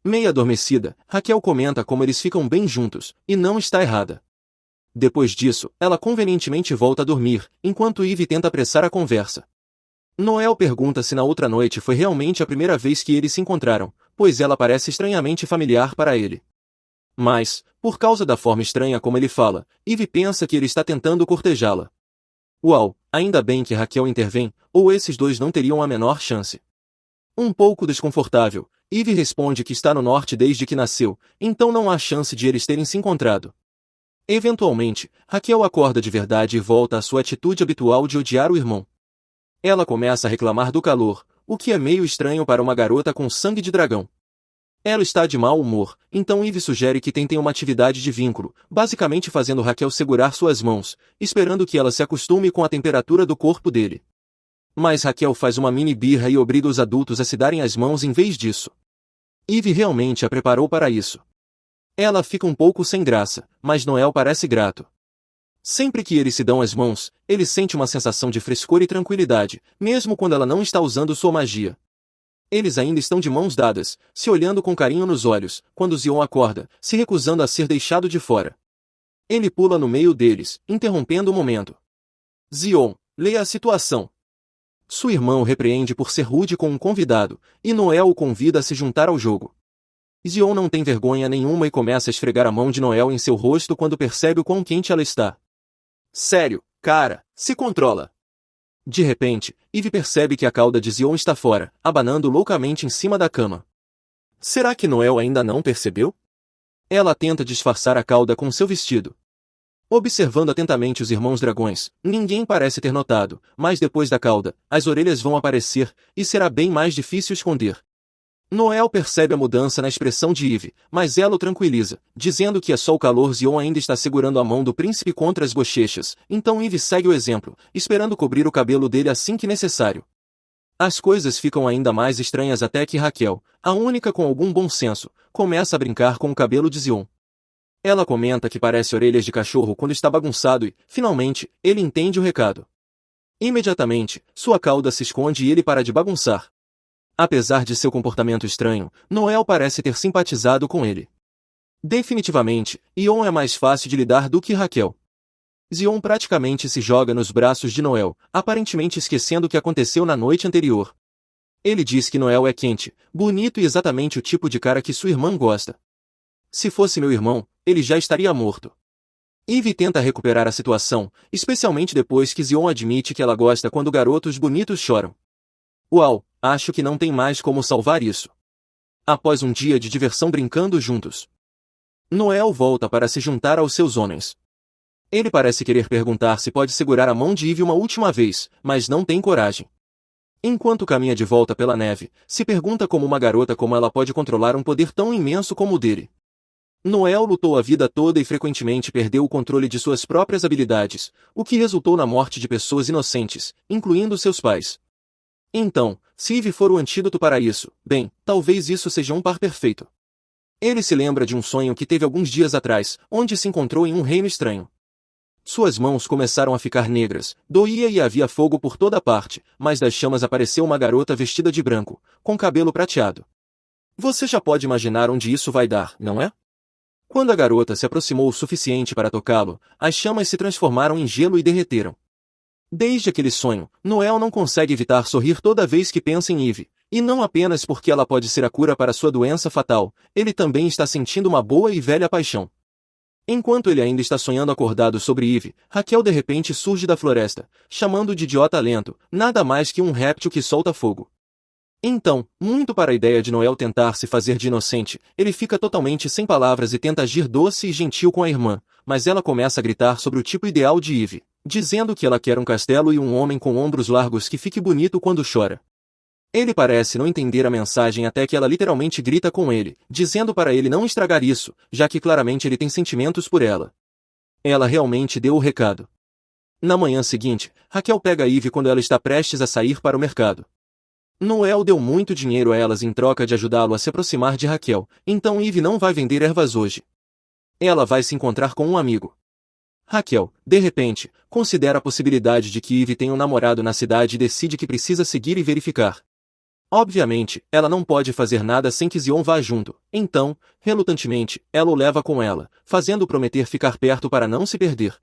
Meia adormecida, Raquel comenta como eles ficam bem juntos, e não está errada. Depois disso, ela convenientemente volta a dormir, enquanto Eve tenta apressar a conversa. Noel pergunta se na outra noite foi realmente a primeira vez que eles se encontraram, pois ela parece estranhamente familiar para ele. Mas, por causa da forma estranha como ele fala, Eve pensa que ele está tentando cortejá-la. Uau, ainda bem que Raquel intervém, ou esses dois não teriam a menor chance. Um pouco desconfortável, Eve responde que está no norte desde que nasceu, então não há chance de eles terem se encontrado. Eventualmente, Raquel acorda de verdade e volta à sua atitude habitual de odiar o irmão. Ela começa a reclamar do calor, o que é meio estranho para uma garota com sangue de dragão. Ela está de mau humor, então Eve sugere que tentem uma atividade de vínculo, basicamente fazendo Raquel segurar suas mãos, esperando que ela se acostume com a temperatura do corpo dele. Mas Raquel faz uma mini birra e obriga os adultos a se darem as mãos em vez disso. Eve realmente a preparou para isso. Ela fica um pouco sem graça, mas Noel parece grato. Sempre que eles se dão as mãos, ele sente uma sensação de frescor e tranquilidade, mesmo quando ela não está usando sua magia. Eles ainda estão de mãos dadas, se olhando com carinho nos olhos, quando Zion acorda, se recusando a ser deixado de fora. Ele pula no meio deles, interrompendo o momento. Zion, leia a situação. Sua irmã o repreende por ser rude com um convidado, e Noel o convida a se juntar ao jogo. Zion não tem vergonha nenhuma e começa a esfregar a mão de Noel em seu rosto quando percebe o quão quente ela está. Sério, cara, se controla. De repente, Eve percebe que a cauda de Zion está fora, abanando loucamente em cima da cama. Será que Noel ainda não percebeu? Ela tenta disfarçar a cauda com seu vestido. Observando atentamente os irmãos dragões, ninguém parece ter notado, mas depois da cauda, as orelhas vão aparecer, e será bem mais difícil esconder. Noel percebe a mudança na expressão de Eve, mas ela o tranquiliza, dizendo que é só o calor. Zion ainda está segurando a mão do príncipe contra as bochechas, então Eve segue o exemplo, esperando cobrir o cabelo dele assim que necessário. As coisas ficam ainda mais estranhas até que Raquel, a única com algum bom senso, começa a brincar com o cabelo de Zion. Ela comenta que parece orelhas de cachorro quando está bagunçado e, finalmente, ele entende o recado. Imediatamente, sua cauda se esconde e ele para de bagunçar. Apesar de seu comportamento estranho, Noel parece ter simpatizado com ele. Definitivamente, Ion é mais fácil de lidar do que Raquel. Zion praticamente se joga nos braços de Noel, aparentemente esquecendo o que aconteceu na noite anterior. Ele diz que Noel é quente, bonito e exatamente o tipo de cara que sua irmã gosta. Se fosse meu irmão, ele já estaria morto. Eve tenta recuperar a situação, especialmente depois que Zion admite que ela gosta quando garotos bonitos choram. Uau, acho que não tem mais como salvar isso. Após um dia de diversão brincando juntos, Noel volta para se juntar aos seus homens. Ele parece querer perguntar se pode segurar a mão de Eve uma última vez, mas não tem coragem. Enquanto caminha de volta pela neve, se pergunta como uma garota como ela pode controlar um poder tão imenso como o dele. Noel lutou a vida toda e frequentemente perdeu o controle de suas próprias habilidades, o que resultou na morte de pessoas inocentes, incluindo seus pais. Então, se Eve for o antídoto para isso, bem, talvez isso seja um par perfeito. Ele se lembra de um sonho que teve alguns dias atrás, onde se encontrou em um reino estranho. Suas mãos começaram a ficar negras, doía e havia fogo por toda parte, mas das chamas apareceu uma garota vestida de branco, com cabelo prateado. Você já pode imaginar onde isso vai dar, não é? Quando a garota se aproximou o suficiente para tocá-lo, as chamas se transformaram em gelo e derreteram. Desde aquele sonho, Noel não consegue evitar sorrir toda vez que pensa em Eve, e não apenas porque ela pode ser a cura para sua doença fatal, ele também está sentindo uma boa e velha paixão. Enquanto ele ainda está sonhando acordado sobre Eve, Raquel de repente surge da floresta, chamando de idiota lento, nada mais que um réptil que solta fogo. Então, muito para a ideia de Noel tentar se fazer de inocente, ele fica totalmente sem palavras e tenta agir doce e gentil com a irmã, mas ela começa a gritar sobre o tipo ideal de Eve, dizendo que ela quer um castelo e um homem com ombros largos que fique bonito quando chora. Ele parece não entender a mensagem até que ela literalmente grita com ele, dizendo para ele não estragar isso, já que claramente ele tem sentimentos por ela. Ela realmente deu o recado. Na manhã seguinte, Raquel pega Eve quando ela está prestes a sair para o mercado. Noel deu muito dinheiro a elas em troca de ajudá-lo a se aproximar de Raquel, então Eve não vai vender ervas hoje. Ela vai se encontrar com um amigo. Raquel, de repente, considera a possibilidade de que Eve tenha um namorado na cidade e decide que precisa seguir e verificar. Obviamente, ela não pode fazer nada sem que Zion vá junto, então, relutantemente, ela o leva com ela, fazendo prometer ficar perto para não se perder.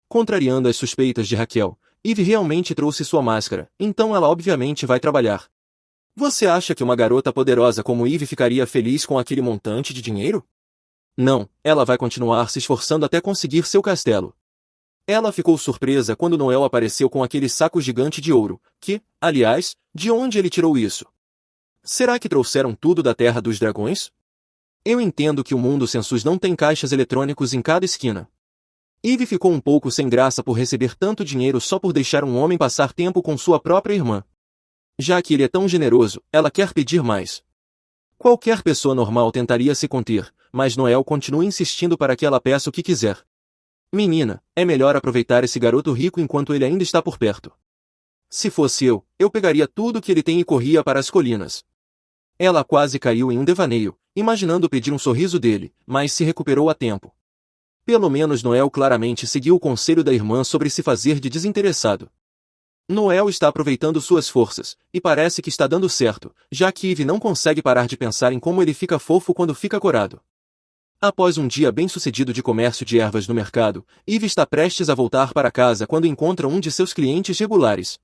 Contrariando as suspeitas de Raquel, Eve realmente trouxe sua máscara, então ela obviamente vai trabalhar. Você acha que uma garota poderosa como Eve ficaria feliz com aquele montante de dinheiro? Não, ela vai continuar se esforçando até conseguir seu castelo. Ela ficou surpresa quando Noel apareceu com aquele saco gigante de ouro, que, aliás, de onde ele tirou isso? Será que trouxeram tudo da Terra dos Dragões? Eu entendo que o mundo Sensus não tem caixas eletrônicos em cada esquina. Eve ficou um pouco sem graça por receber tanto dinheiro só por deixar um homem passar tempo com sua própria irmã. Já que ele é tão generoso, ela quer pedir mais. Qualquer pessoa normal tentaria se conter, mas Noel continua insistindo para que ela peça o que quiser. Menina, é melhor aproveitar esse garoto rico enquanto ele ainda está por perto. Se fosse eu pegaria tudo que ele tem e corria para as colinas. Ela quase caiu em um devaneio, imaginando pedir um sorriso dele, mas se recuperou a tempo. Pelo menos Noel claramente seguiu o conselho da irmã sobre se fazer de desinteressado. Noel está aproveitando suas forças, e parece que está dando certo, já que Eve não consegue parar de pensar em como ele fica fofo quando fica corado. Após um dia bem-sucedido de comércio de ervas no mercado, Eve está prestes a voltar para casa quando encontra um de seus clientes regulares.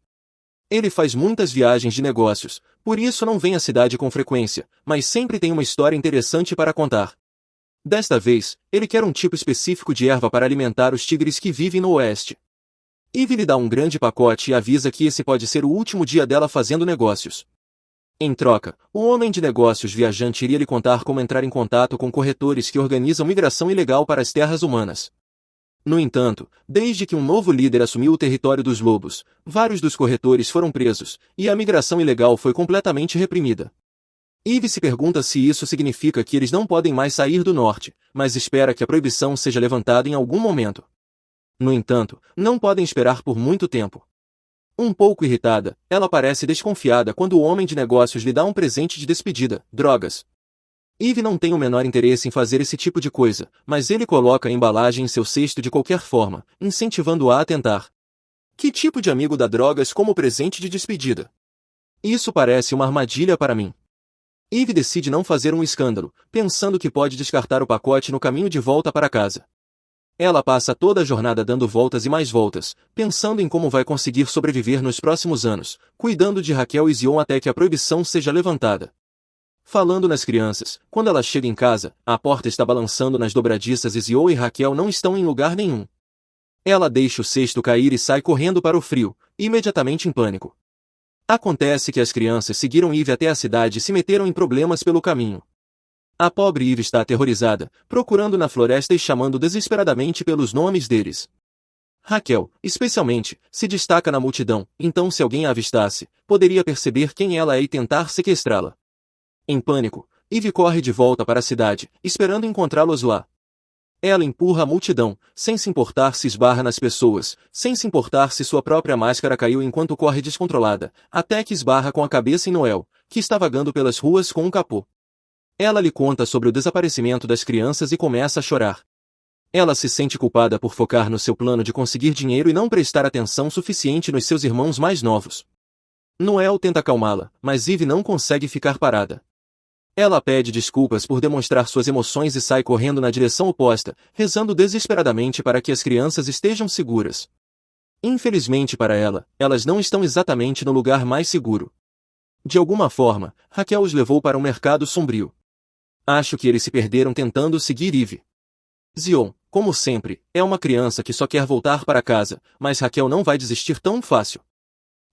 Ele faz muitas viagens de negócios, por isso não vem à cidade com frequência, mas sempre tem uma história interessante para contar. Desta vez, ele quer um tipo específico de erva para alimentar os tigres que vivem no oeste. Eve lhe dá um grande pacote e avisa que esse pode ser o último dia dela fazendo negócios. Em troca, o homem de negócios viajante iria lhe contar como entrar em contato com corretores que organizam migração ilegal para as terras humanas. No entanto, desde que um novo líder assumiu o território dos lobos, vários dos corretores foram presos, e a migração ilegal foi completamente reprimida. Eve se pergunta se isso significa que eles não podem mais sair do norte, mas espera que a proibição seja levantada em algum momento. No entanto, não podem esperar por muito tempo. Um pouco irritada, ela parece desconfiada quando o homem de negócios lhe dá um presente de despedida, drogas. Eve não tem o menor interesse em fazer esse tipo de coisa, mas ele coloca a embalagem em seu cesto de qualquer forma, incentivando-a a tentar. Que tipo de amigo dá drogas como presente de despedida? Isso parece uma armadilha para mim. Eve decide não fazer um escândalo, pensando que pode descartar o pacote no caminho de volta para casa. Ela passa toda a jornada dando voltas e mais voltas, pensando em como vai conseguir sobreviver nos próximos anos, cuidando de Raquel e Zion até que a proibição seja levantada. Falando nas crianças, quando ela chega em casa, a porta está balançando nas dobradiças e Zion e Raquel não estão em lugar nenhum. Ela deixa o cesto cair e sai correndo para o frio, imediatamente em pânico. Acontece que as crianças seguiram Eve até a cidade e se meteram em problemas pelo caminho. A pobre Eve está aterrorizada, procurando na floresta e chamando desesperadamente pelos nomes deles. Raquel, especialmente, se destaca na multidão, então se alguém a avistasse, poderia perceber quem ela é e tentar sequestrá-la. Em pânico, Eve corre de volta para a cidade, esperando encontrá-los lá. Ela empurra a multidão, sem se importar se esbarra nas pessoas, sem se importar se sua própria máscara caiu enquanto corre descontrolada, até que esbarra com a cabeça em Noel, que está vagando pelas ruas com um capô. Ela lhe conta sobre o desaparecimento das crianças e começa a chorar. Ela se sente culpada por focar no seu plano de conseguir dinheiro e não prestar atenção suficiente nos seus irmãos mais novos. Noel tenta acalmá-la, mas Eve não consegue ficar parada. Ela pede desculpas por demonstrar suas emoções e sai correndo na direção oposta, rezando desesperadamente para que as crianças estejam seguras. Infelizmente para ela, elas não estão exatamente no lugar mais seguro. De alguma forma, Raquel os levou para um mercado sombrio. Acho que eles se perderam tentando seguir Eve. Zion, como sempre, é uma criança que só quer voltar para casa, mas Raquel não vai desistir tão fácil.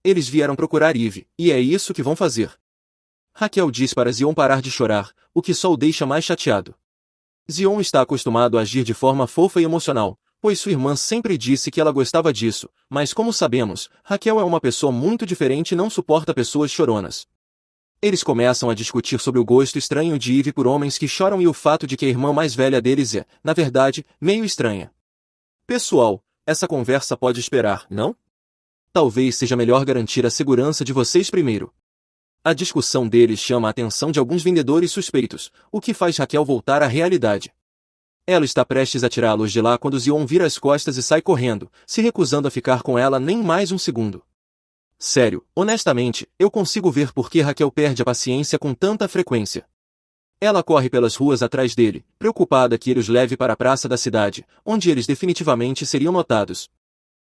Eles vieram procurar Eve, e é isso que vão fazer. Raquel diz para Zion parar de chorar, o que só o deixa mais chateado. Zion está acostumado a agir de forma fofa e emocional, pois sua irmã sempre disse que ela gostava disso, mas como sabemos, Raquel é uma pessoa muito diferente e não suporta pessoas choronas. Eles começam a discutir sobre o gosto estranho de Eve por homens que choram e o fato de que a irmã mais velha deles é, na verdade, meio estranha. Pessoal, essa conversa pode esperar, não? Talvez seja melhor garantir a segurança de vocês primeiro. A discussão deles chama a atenção de alguns vendedores suspeitos, o que faz Raquel voltar à realidade. Ela está prestes a tirá-los de lá quando Zion vira as costas e sai correndo, se recusando a ficar com ela nem mais um segundo. Sério, honestamente, eu consigo ver por que Raquel perde a paciência com tanta frequência. Ela corre pelas ruas atrás dele, preocupada que ele os leve para a praça da cidade, onde eles definitivamente seriam notados.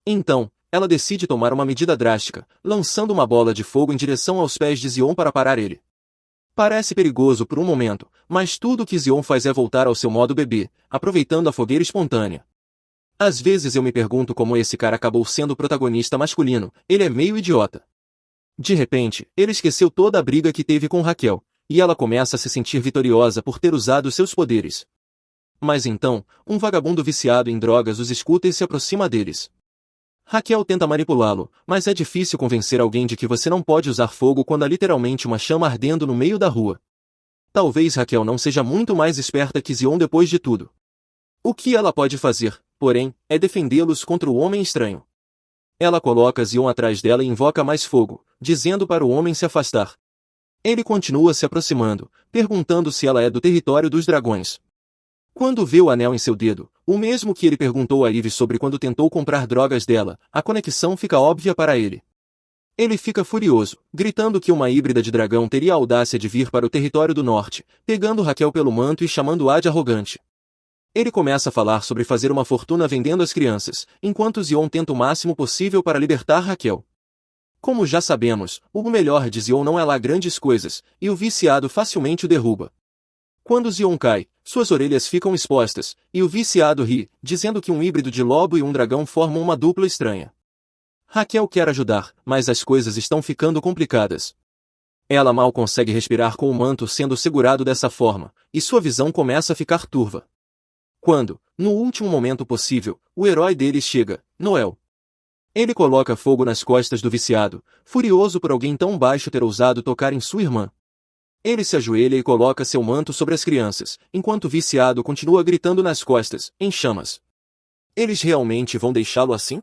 Então, ela decide tomar uma medida drástica, lançando uma bola de fogo em direção aos pés de Zion para parar ele. Parece perigoso por um momento, mas tudo o que Zion faz é voltar ao seu modo bebê, aproveitando a fogueira espontânea. Às vezes eu me pergunto como esse cara acabou sendo o protagonista masculino, ele é meio idiota. De repente, ele esqueceu toda a briga que teve com Raquel, e ela começa a se sentir vitoriosa por ter usado seus poderes. Mas então, um vagabundo viciado em drogas os escuta e se aproxima deles. Raquel tenta manipulá-lo, mas é difícil convencer alguém de que você não pode usar fogo quando há literalmente uma chama ardendo no meio da rua. Talvez Raquel não seja muito mais esperta que Zion depois de tudo. O que ela pode fazer, porém, é defendê-los contra o homem estranho. Ela coloca Zion atrás dela e invoca mais fogo, dizendo para o homem se afastar. Ele continua se aproximando, perguntando se ela é do território dos dragões. Quando vê o anel em seu dedo, o mesmo que ele perguntou a Eve sobre quando tentou comprar drogas dela, a conexão fica óbvia para ele. Ele fica furioso, gritando que uma híbrida de dragão teria a audácia de vir para o território do norte, pegando Raquel pelo manto e chamando-a de arrogante. Ele começa a falar sobre fazer uma fortuna vendendo as crianças, enquanto Zion tenta o máximo possível para libertar Raquel. Como já sabemos, o melhor de Zion não é lá grandes coisas, e o viciado facilmente o derruba. Quando Zion cai, suas orelhas ficam expostas, e o viciado ri, dizendo que um híbrido de lobo e um dragão formam uma dupla estranha. Raquel quer ajudar, mas as coisas estão ficando complicadas. Ela mal consegue respirar com o manto sendo segurado dessa forma, e sua visão começa a ficar turva. Quando, no último momento possível, o herói deles chega, Noel. Ele coloca fogo nas costas do viciado, furioso por alguém tão baixo ter ousado tocar em sua irmã. Ele se ajoelha e coloca seu manto sobre as crianças, enquanto o viciado continua gritando nas costas, em chamas. Eles realmente vão deixá-lo assim?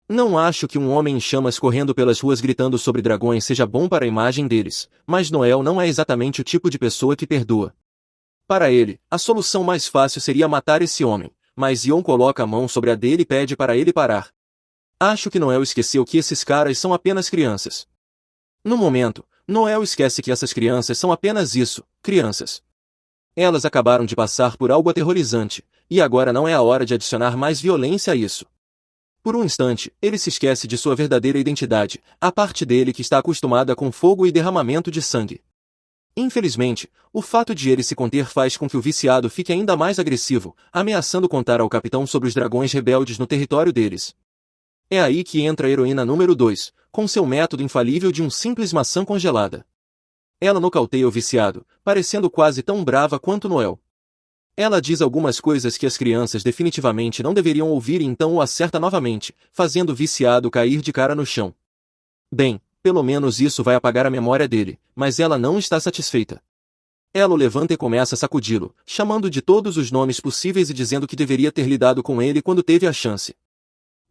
Não acho que um homem em chamas correndo pelas ruas gritando sobre dragões seja bom para a imagem deles, mas Noel não é exatamente o tipo de pessoa que perdoa. Para ele, a solução mais fácil seria matar esse homem, mas Zion coloca a mão sobre a dele e pede para ele parar. Acho que Noel esqueceu que esses caras são apenas crianças. No momento, Noel esquece que essas crianças são apenas isso, crianças. Elas acabaram de passar por algo aterrorizante, e agora não é a hora de adicionar mais violência a isso. Por um instante, ele se esquece de sua verdadeira identidade, a parte dele que está acostumada com fogo e derramamento de sangue. Infelizmente, o fato de ele se conter faz com que o viciado fique ainda mais agressivo, ameaçando contar ao capitão sobre os dragões rebeldes no território deles. É aí que entra a heroína número 2, com seu método infalível de um simples maçã congelada. Ela nocauteia o viciado, parecendo quase tão brava quanto Noel. Ela diz algumas coisas que as crianças definitivamente não deveriam ouvir e então o acerta novamente, fazendo o viciado cair de cara no chão. Bem, pelo menos isso vai apagar a memória dele, mas ela não está satisfeita. Ela o levanta e começa a sacudi-lo, chamando de todos os nomes possíveis e dizendo que deveria ter lidado com ele quando teve a chance.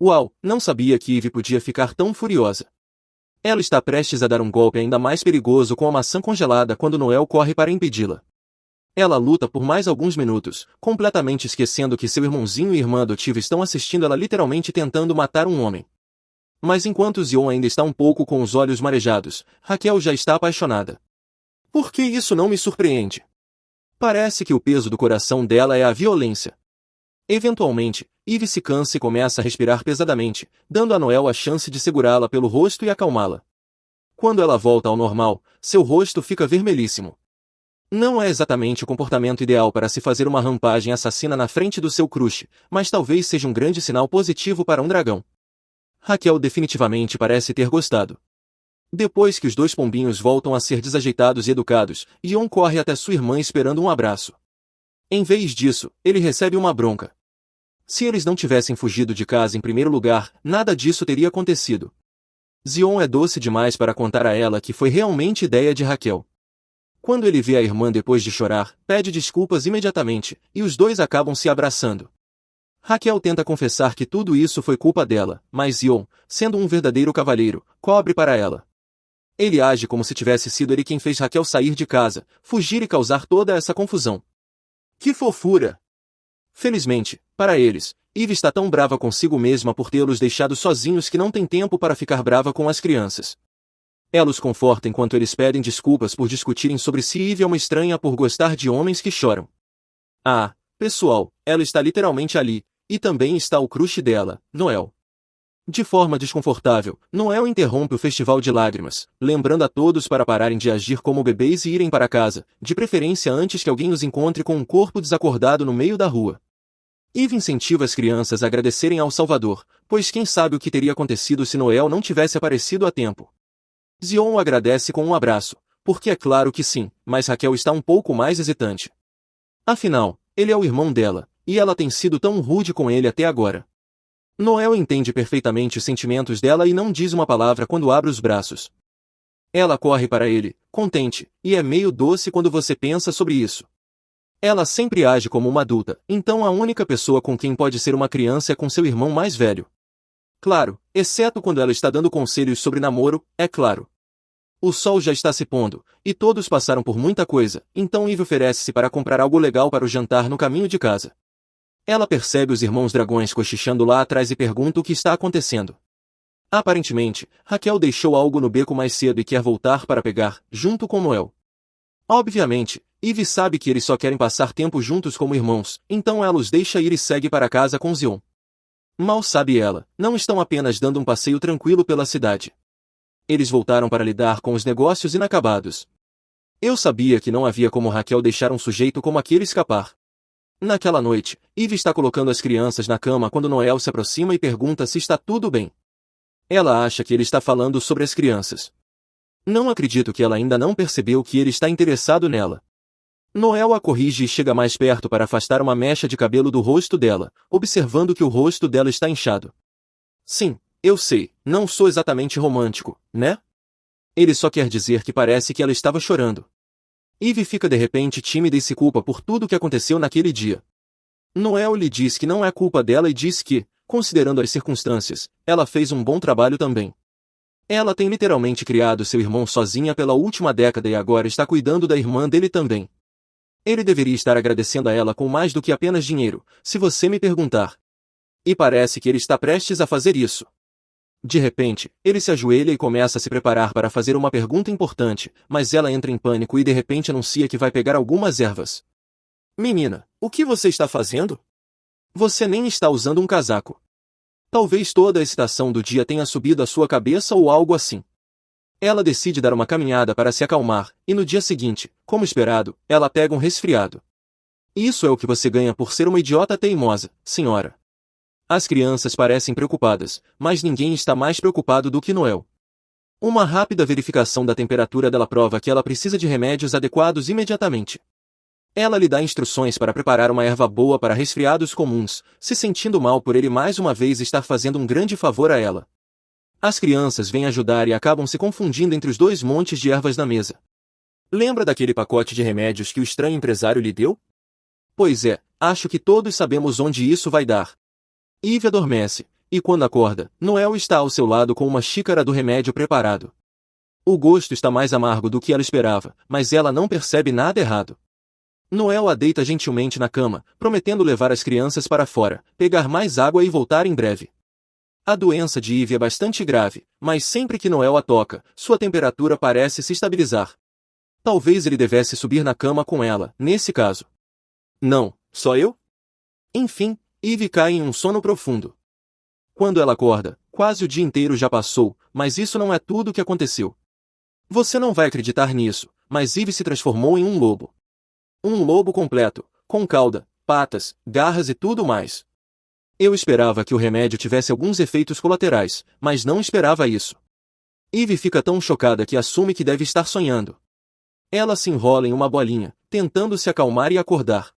Uau, não sabia que Eve podia ficar tão furiosa. Ela está prestes a dar um golpe ainda mais perigoso com a maçã congelada quando Noel corre para impedi-la. Ela luta por mais alguns minutos, completamente esquecendo que seu irmãozinho e irmã adotiva estão assistindo ela literalmente tentando matar um homem. Mas enquanto Zion ainda está um pouco com os olhos marejados, Raquel já está apaixonada. Por que isso não me surpreende? Parece que o peso do coração dela é a violência. Eventualmente, Eve se cansa e começa a respirar pesadamente, dando a Noel a chance de segurá-la pelo rosto e acalmá-la. Quando ela volta ao normal, seu rosto fica vermelhíssimo. Não é exatamente o comportamento ideal para se fazer uma rampagem assassina na frente do seu crush, mas talvez seja um grande sinal positivo para um dragão. Raquel definitivamente parece ter gostado. Depois que os dois pombinhos voltam a ser desajeitados e educados, Ion corre até sua irmã esperando um abraço. Em vez disso, ele recebe uma bronca. Se eles não tivessem fugido de casa em primeiro lugar, nada disso teria acontecido. Zion é doce demais para contar a ela que foi realmente ideia de Raquel. Quando ele vê a irmã depois de chorar, pede desculpas imediatamente, e os dois acabam se abraçando. Raquel tenta confessar que tudo isso foi culpa dela, mas Zion, sendo um verdadeiro cavalheiro, cobre para ela. Ele age como se tivesse sido ele quem fez Raquel sair de casa, fugir e causar toda essa confusão. Que fofura! Felizmente, para eles, Eve está tão brava consigo mesma por tê-los deixado sozinhos que não tem tempo para ficar brava com as crianças. Ela os conforta enquanto eles pedem desculpas por discutirem sobre se Eve é uma estranha por gostar de homens que choram. Ah, pessoal, ela está literalmente ali, e também está o crush dela, Noel. De forma desconfortável, Noel interrompe o festival de lágrimas, lembrando a todos para pararem de agir como bebês e irem para casa, de preferência antes que alguém os encontre com um corpo desacordado no meio da rua. Eve incentiva as crianças a agradecerem ao Salvador, pois quem sabe o que teria acontecido se Noel não tivesse aparecido a tempo. Zion o agradece com um abraço, porque é claro que sim, mas Raquel está um pouco mais hesitante. Afinal, ele é o irmão dela, e ela tem sido tão rude com ele até agora. Noel entende perfeitamente os sentimentos dela e não diz uma palavra quando abre os braços. Ela corre para ele, contente, e é meio doce quando você pensa sobre isso. Ela sempre age como uma adulta, então a única pessoa com quem pode ser uma criança é com seu irmão mais velho. Claro, exceto quando ela está dando conselhos sobre namoro, é claro. O sol já está se pondo, e todos passaram por muita coisa, então Eve oferece-se para comprar algo legal para o jantar no caminho de casa. Ela percebe os irmãos dragões cochichando lá atrás e pergunta o que está acontecendo. Aparentemente, Raquel deixou algo no beco mais cedo e quer voltar para pegar, junto com Noel. Obviamente, Eve sabe que eles só querem passar tempo juntos como irmãos, então ela os deixa ir e segue para casa com Zion. Mal sabe ela, não estão apenas dando um passeio tranquilo pela cidade. Eles voltaram para lidar com os negócios inacabados. Eu sabia que não havia como Raquel deixar um sujeito como aquele escapar. Naquela noite, Eve está colocando as crianças na cama quando Noel se aproxima e pergunta se está tudo bem. Ela acha que ele está falando sobre as crianças. Não acredito que ela ainda não percebeu que ele está interessado nela. Noel a corrige e chega mais perto para afastar uma mecha de cabelo do rosto dela, observando que o rosto dela está inchado. Sim, eu sei, não sou exatamente romântico, né? Ele só quer dizer que parece que ela estava chorando. Eve fica de repente tímida e se culpa por tudo o que aconteceu naquele dia. Noel lhe diz que não é culpa dela e diz que, considerando as circunstâncias, ela fez um bom trabalho também. Ela tem literalmente criado seu irmão sozinha pela última década e agora está cuidando da irmã dele também. Ele deveria estar agradecendo a ela com mais do que apenas dinheiro, se você me perguntar. E parece que ele está prestes a fazer isso. De repente, ele se ajoelha e começa a se preparar para fazer uma pergunta importante, mas ela entra em pânico e de repente anuncia que vai pegar algumas ervas. Menina, o que você está fazendo? Você nem está usando um casaco. Talvez toda a excitação do dia tenha subido à sua cabeça ou algo assim. Ela decide dar uma caminhada para se acalmar, e no dia seguinte, como esperado, ela pega um resfriado. Isso é o que você ganha por ser uma idiota teimosa, senhora. As crianças parecem preocupadas, mas ninguém está mais preocupado do que Noel. Uma rápida verificação da temperatura dela prova que ela precisa de remédios adequados imediatamente. Ela lhe dá instruções para preparar uma erva boa para resfriados comuns, se sentindo mal por ele mais uma vez estar fazendo um grande favor a ela. As crianças vêm ajudar e acabam se confundindo entre os dois montes de ervas na mesa. Lembra daquele pacote de remédios que o estranho empresário lhe deu? Pois é, acho que todos sabemos onde isso vai dar. Eve adormece, e quando acorda, Noel está ao seu lado com uma xícara do remédio preparado. O gosto está mais amargo do que ela esperava, mas ela não percebe nada errado. Noel a deita gentilmente na cama, prometendo levar as crianças para fora, pegar mais água e voltar em breve. A doença de Eve é bastante grave, mas sempre que Noel a toca, sua temperatura parece se estabilizar. Talvez ele devesse subir na cama com ela, nesse caso. Não, só eu? Enfim, Eve cai em um sono profundo. Quando ela acorda, quase o dia inteiro já passou, mas isso não é tudo o que aconteceu. Você não vai acreditar nisso, mas Eve se transformou em um lobo. Um lobo completo, com cauda, patas, garras e tudo mais. Eu esperava que o remédio tivesse alguns efeitos colaterais, mas não esperava isso. Eve fica tão chocada que assume que deve estar sonhando. Ela se enrola em uma bolinha, tentando se acalmar e acordar.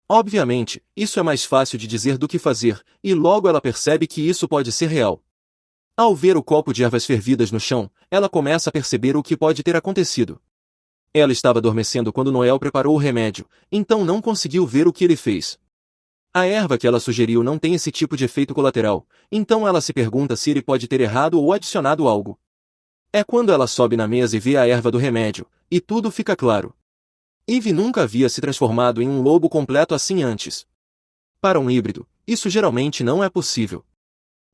Obviamente, isso é mais fácil de dizer do que fazer, e logo ela percebe que isso pode ser real. Ao ver o copo de ervas fervidas no chão, ela começa a perceber o que pode ter acontecido. Ela estava adormecendo quando Noel preparou o remédio, então não conseguiu ver o que ele fez. A erva que ela sugeriu não tem esse tipo de efeito colateral, então ela se pergunta se ele pode ter errado ou adicionado algo. É quando ela sobe na mesa e vê a erva do remédio, e tudo fica claro. Eve nunca havia se transformado em um lobo completo assim antes. Para um híbrido, isso geralmente não é possível.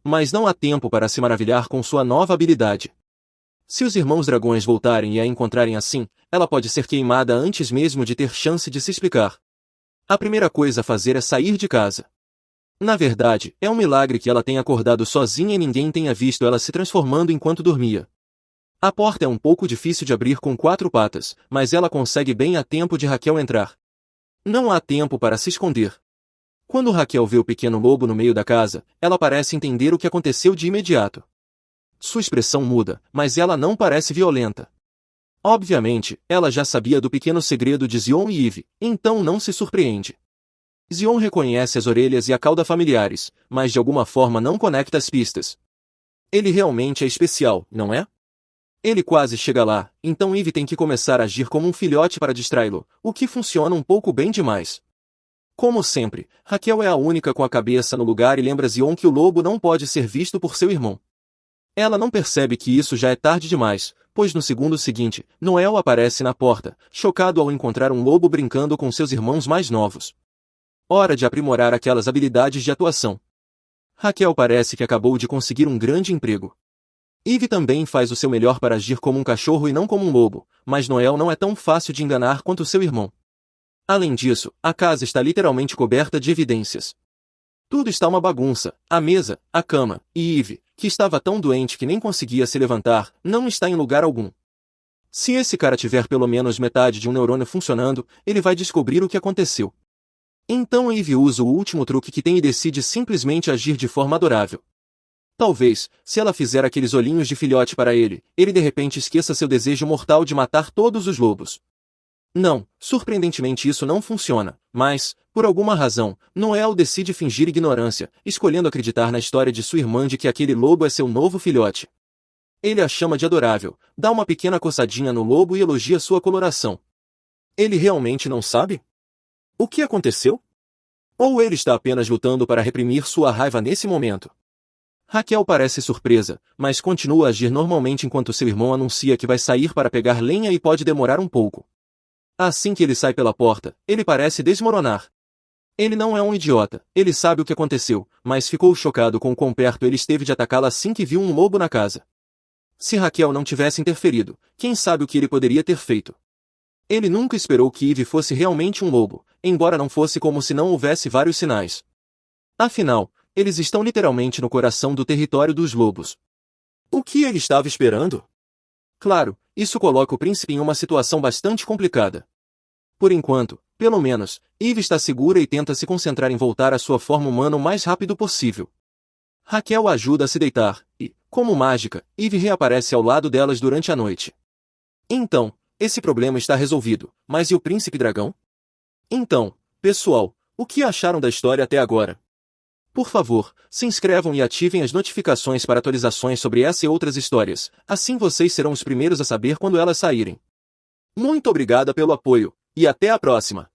Mas não há tempo para se maravilhar com sua nova habilidade. Se os irmãos dragões voltarem e a encontrarem assim, ela pode ser queimada antes mesmo de ter chance de se explicar. A primeira coisa a fazer é sair de casa. Na verdade, é um milagre que ela tenha acordado sozinha e ninguém tenha visto ela se transformando enquanto dormia. A porta é um pouco difícil de abrir com 4 patas, mas ela consegue bem a tempo de Raquel entrar. Não há tempo para se esconder. Quando Raquel vê o pequeno lobo no meio da casa, ela parece entender o que aconteceu de imediato. Sua expressão muda, mas ela não parece violenta. Obviamente, ela já sabia do pequeno segredo de Zion e Eve, então não se surpreende. Zion reconhece as orelhas e a cauda familiares, mas de alguma forma não conecta as pistas. Ele realmente é especial, não é? Ele quase chega lá, então Eve tem que começar a agir como um filhote para distraí-lo, o que funciona um pouco bem demais. Como sempre, Raquel é a única com a cabeça no lugar e lembra Zion que o lobo não pode ser visto por seu irmão. Ela não percebe que isso já é tarde demais, pois no segundo seguinte, Noel aparece na porta, chocado ao encontrar um lobo brincando com seus irmãos mais novos. Hora de aprimorar aquelas habilidades de atuação. Raquel parece que acabou de conseguir um grande emprego. Eve também faz o seu melhor para agir como um cachorro e não como um lobo, mas Noel não é tão fácil de enganar quanto seu irmão. Além disso, a casa está literalmente coberta de evidências. Tudo está uma bagunça, a mesa, a cama, e Eve, que estava tão doente que nem conseguia se levantar, não está em lugar algum. Se esse cara tiver pelo menos metade de um neurônio funcionando, ele vai descobrir o que aconteceu. Então Eve usa o último truque que tem e decide simplesmente agir de forma adorável. Talvez, se ela fizer aqueles olhinhos de filhote para ele, ele de repente esqueça seu desejo mortal de matar todos os lobos. Não, surpreendentemente isso não funciona, mas, por alguma razão, Noel decide fingir ignorância, escolhendo acreditar na história de sua irmã de que aquele lobo é seu novo filhote. Ele a chama de adorável, dá uma pequena coçadinha no lobo e elogia sua coloração. Ele realmente não sabe? O que aconteceu? Ou ele está apenas lutando para reprimir sua raiva nesse momento? Raquel parece surpresa, mas continua a agir normalmente enquanto seu irmão anuncia que vai sair para pegar lenha e pode demorar um pouco. Assim que ele sai pela porta, ele parece desmoronar. Ele não é um idiota, ele sabe o que aconteceu, mas ficou chocado com o quão perto ele esteve de atacá-la assim que viu um lobo na casa. Se Raquel não tivesse interferido, quem sabe o que ele poderia ter feito? Ele nunca esperou que Eve fosse realmente um lobo, embora não fosse como se não houvesse vários sinais. Afinal, eles estão literalmente no coração do território dos lobos. O que ele estava esperando? Claro, isso coloca o príncipe em uma situação bastante complicada. Por enquanto, pelo menos, Eve está segura e tenta se concentrar em voltar à sua forma humana o mais rápido possível. Raquel a ajuda a se deitar, e, como mágica, Eve reaparece ao lado delas durante a noite. Então, esse problema está resolvido, mas e o príncipe dragão? Então, pessoal, o que acharam da história até agora? Por favor, se inscrevam e ativem as notificações para atualizações sobre essa e outras histórias, assim vocês serão os primeiros a saber quando elas saírem. Muito obrigada pelo apoio, e até a próxima!